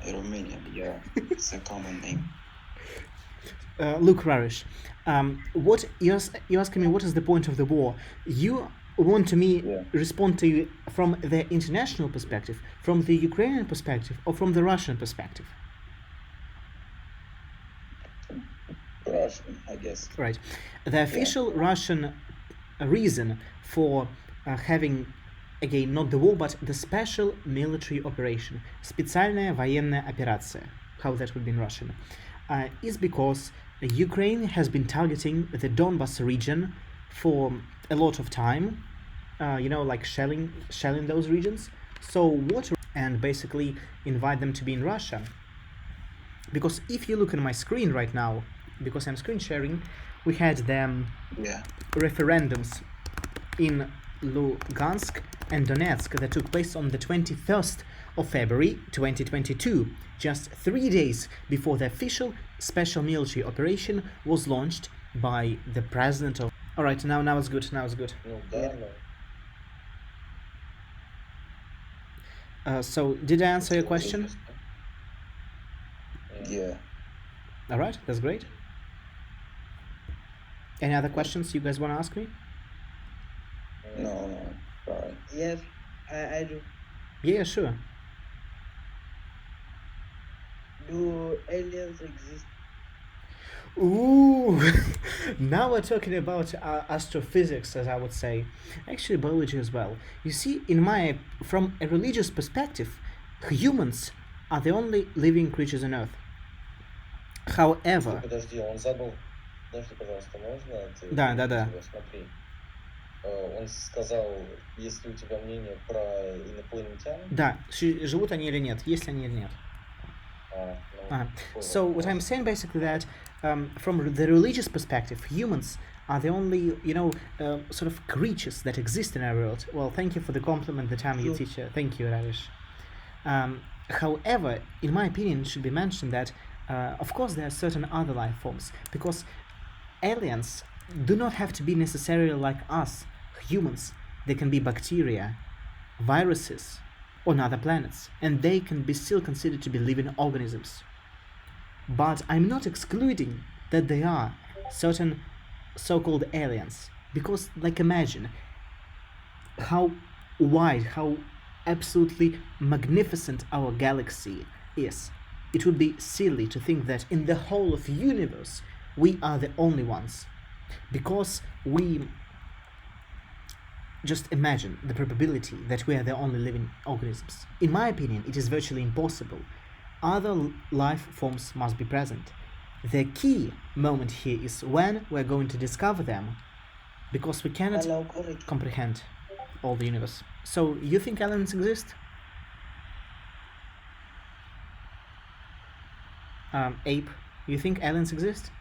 Romanian, yeah. It's a common name. Look, Raris, what you're asking me? What is the point of the war? You want me respond to you from the international perspective, from the Ukrainian perspective, or from the Russian perspective? Russian, I guess. Right. The official Russian reason for having, again, not the war, but the special military operation, специальная военная операция, how that would be in Russian, is because Ukraine has been targeting the Donbas region for a lot of time, like shelling those regions. So what, and basically invite them to be in Russia. Because if you look at my screen right now, because I'm screen sharing, we had the referendums in Lugansk and Donetsk that took place on the 21st of February 2022, just 3 days before the official special military operation was launched by the president of... Alright, now it's good, Ну да, но... So, did I answer your question? Yeah. Alright, that's great. Any other questions you guys want to ask me? No, sorry. Yes, I do. Yeah, sure. Do aliens exist? Ooh, now we're talking about astrophysics, as I would say. Actually, biology as well. You see, from a religious perspective, humans are the only living creatures on Earth. However, Подожди, он задал... Подожди, пожалуйста, можно Да, да, да. тебя? Смотри. Он сказал, есть ли у тебя мнение про инопланетян? да, живут они или нет, есть ли они или нет. So what I'm saying basically that from the religious perspective, humans are the only, sort of creatures that exist in our world. Well, thank you for the compliment, the time you teacher. Thank you, Ravish. However, in my opinion, it should be mentioned that, of course, there are certain other life forms, because aliens do not have to be necessarily like us, humans. They can be bacteria, viruses, on other planets, and they can be still considered to be living organisms. But I'm not excluding that they are certain so-called aliens, because, like, imagine how wide, how absolutely magnificent our galaxy is. It would be silly to think that in the whole of the universe we are the only ones, because we just imagine the probability that we are the only living organisms. In my opinion, it is virtually impossible. Other life forms must be present. The key moment here is when we're going to discover them, because we cannot comprehend all the universe. So, you think aliens exist? Ape, you think aliens exist?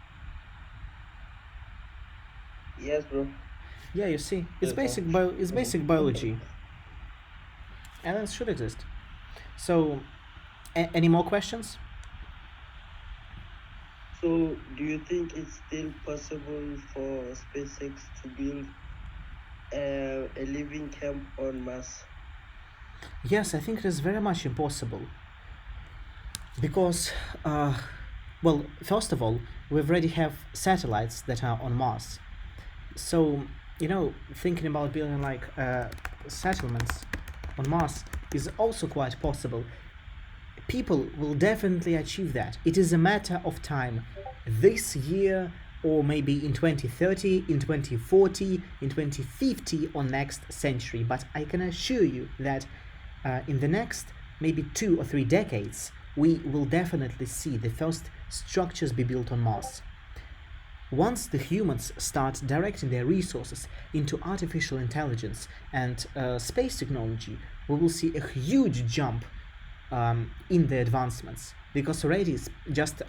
Yes, bro. Yeah, you see, it's basic biology. Aliens should exist. So, any more questions? So, do you think it's still possible for SpaceX to build a living camp on Mars? Yes, I think it is very much impossible. Because, well, first of all, we already have satellites that are on Mars. So, thinking about building like settlements on Mars is also quite possible. People will definitely achieve that. It is a matter of time. This year, or maybe in 2030, in 2040, in 2050, or next century. But I can assure you that in the next maybe 2 or 3 decades, we will definitely see the first structures be built on Mars. Once the humans start directing their resources into artificial intelligence and space technology, we will see a huge jump in the advancements. Because already just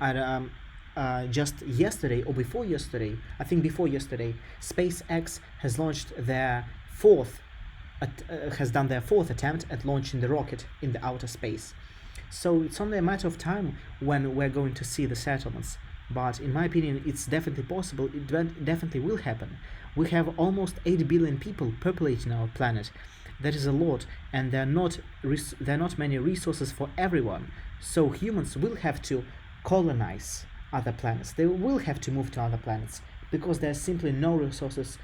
yesterday or before yesterday, I think before yesterday, SpaceX has launched their has done their fourth attempt at launching the rocket in the outer space. So it's only a matter of time when we're going to see the settlements. But in my opinion, it's definitely possible. It definitely will happen. We have almost 8 billion people populating our planet. That is a lot, and there are not many resources for everyone. So humans will have to colonize other planets. They will have to move to other planets because there's simply no resources.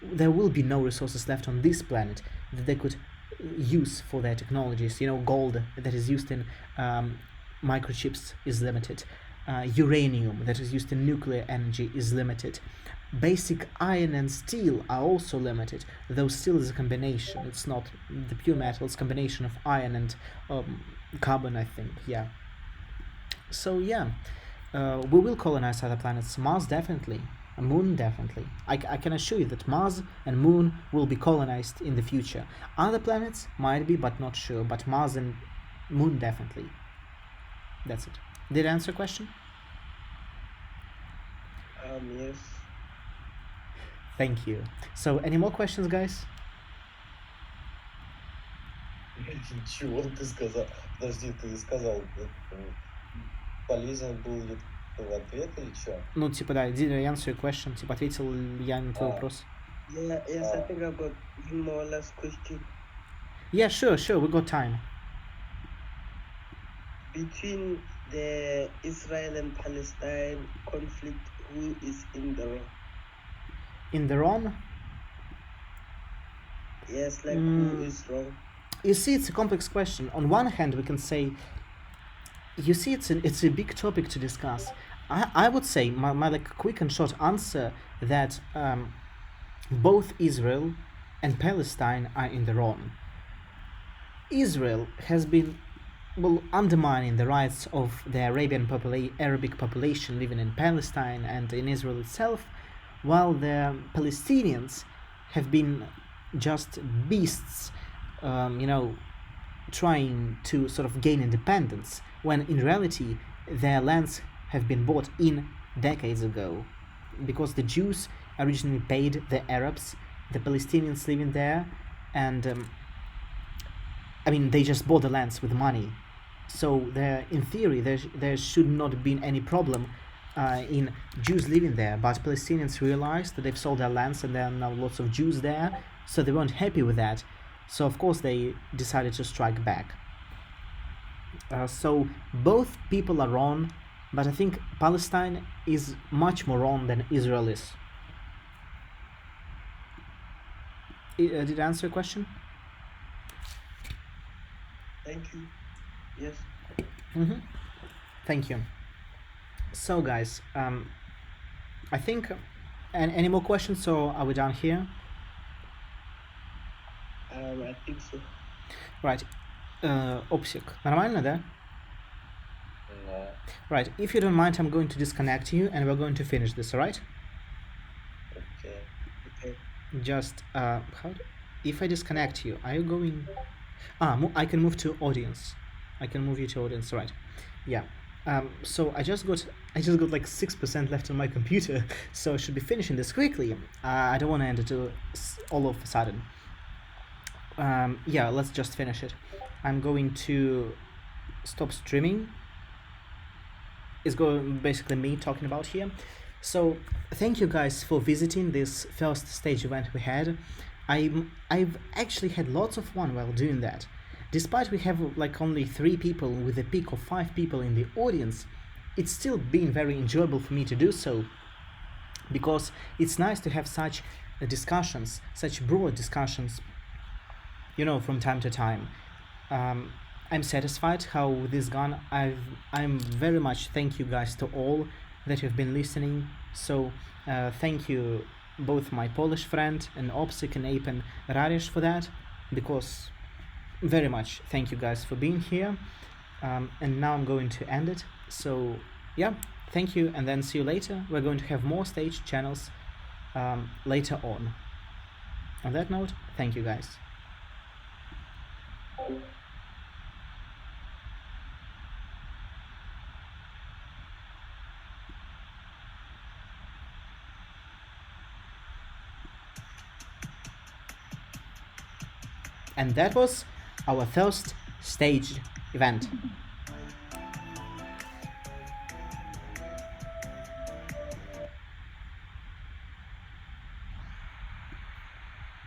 There will be no resources left on this planet that they could use for their technologies. Gold that is used in microchips is limited. Uranium that is used in nuclear energy is limited. Basic iron and steel are also limited, though steel is a combination. It's not the pure metal, it's a combination of iron and carbon, I think. Yeah. So yeah, we will colonize other planets. Mars definitely. Moon definitely. I can assure you that Mars and Moon will be colonized in the future. Other planets might be, but not sure. But Mars and Moon definitely. That's it. Did I answer your question? Yes. Thank you. So, any more questions, guys? Чего ты сказал? Подожди, ты сказал, полезен был ли в ответ или что? Ну, типа, да, did I answer your question? Типа, ответил ли я на твой вопрос? Yeah, yes, I think I got one more last question. Yeah, sure, we got time. Between the Israel and Palestine conflict, who is in the wrong? in the wrong? Yes, like who is wrong? You see, it's a complex question. On one hand, we can say, you see, it's a big topic to discuss. I would say my like quick and short answer that both Israel and Palestine are in the wrong. Israel has been undermining the rights of the Arabic population living in Palestine and in Israel itself, while the Palestinians have been just beasts, trying to sort of gain independence, when in reality their lands have been bought in decades ago, because the Jews originally paid the Arabs, the Palestinians living there, and they just bought the lands with money. So in theory, there should not have been any problem in Jews living there. But Palestinians realized that they've sold their lands and there are now lots of Jews there, so they weren't happy with that. So of course they decided to strike back. So both people are wrong, but I think Palestine is much more wrong than Israel is. Did I answer your question? Thank you. Yes. Thank you. So guys, I think any more questions, or are we done here? I think so. Right. Opsik, нормально, да? Да. Right, if you don't mind, I'm going to disconnect you and we're going to finish this, alright? Окей. Okay. Just, if I disconnect you, are you going... I can move to audience. I can move you to audience, right? Yeah. So I just got like 6% left on my computer, so I should be finishing this quickly. I don't want to end it all of a sudden. Yeah, let's just finish it. I'm going to stop streaming. It's going basically me talking about here. So thank you guys for visiting this first stage event we had. I've actually had lots of fun while doing that. Despite we have like only 3 people with a peak of 5 people in the audience, it's still been very enjoyable for me to do so, because it's nice to have such discussions, such broad discussions, from time to time. I'm satisfied how with this gun I'm very much thank you guys to all that have been listening. So thank you both my Polish friend and Opsik and Ape and Raresh for that, because very much thank you guys for being here. And now I'm going to end it. So yeah, thank you, and then see you later. We're going to have more stage channels later on. On that note, thank you guys. And that was our first staged event.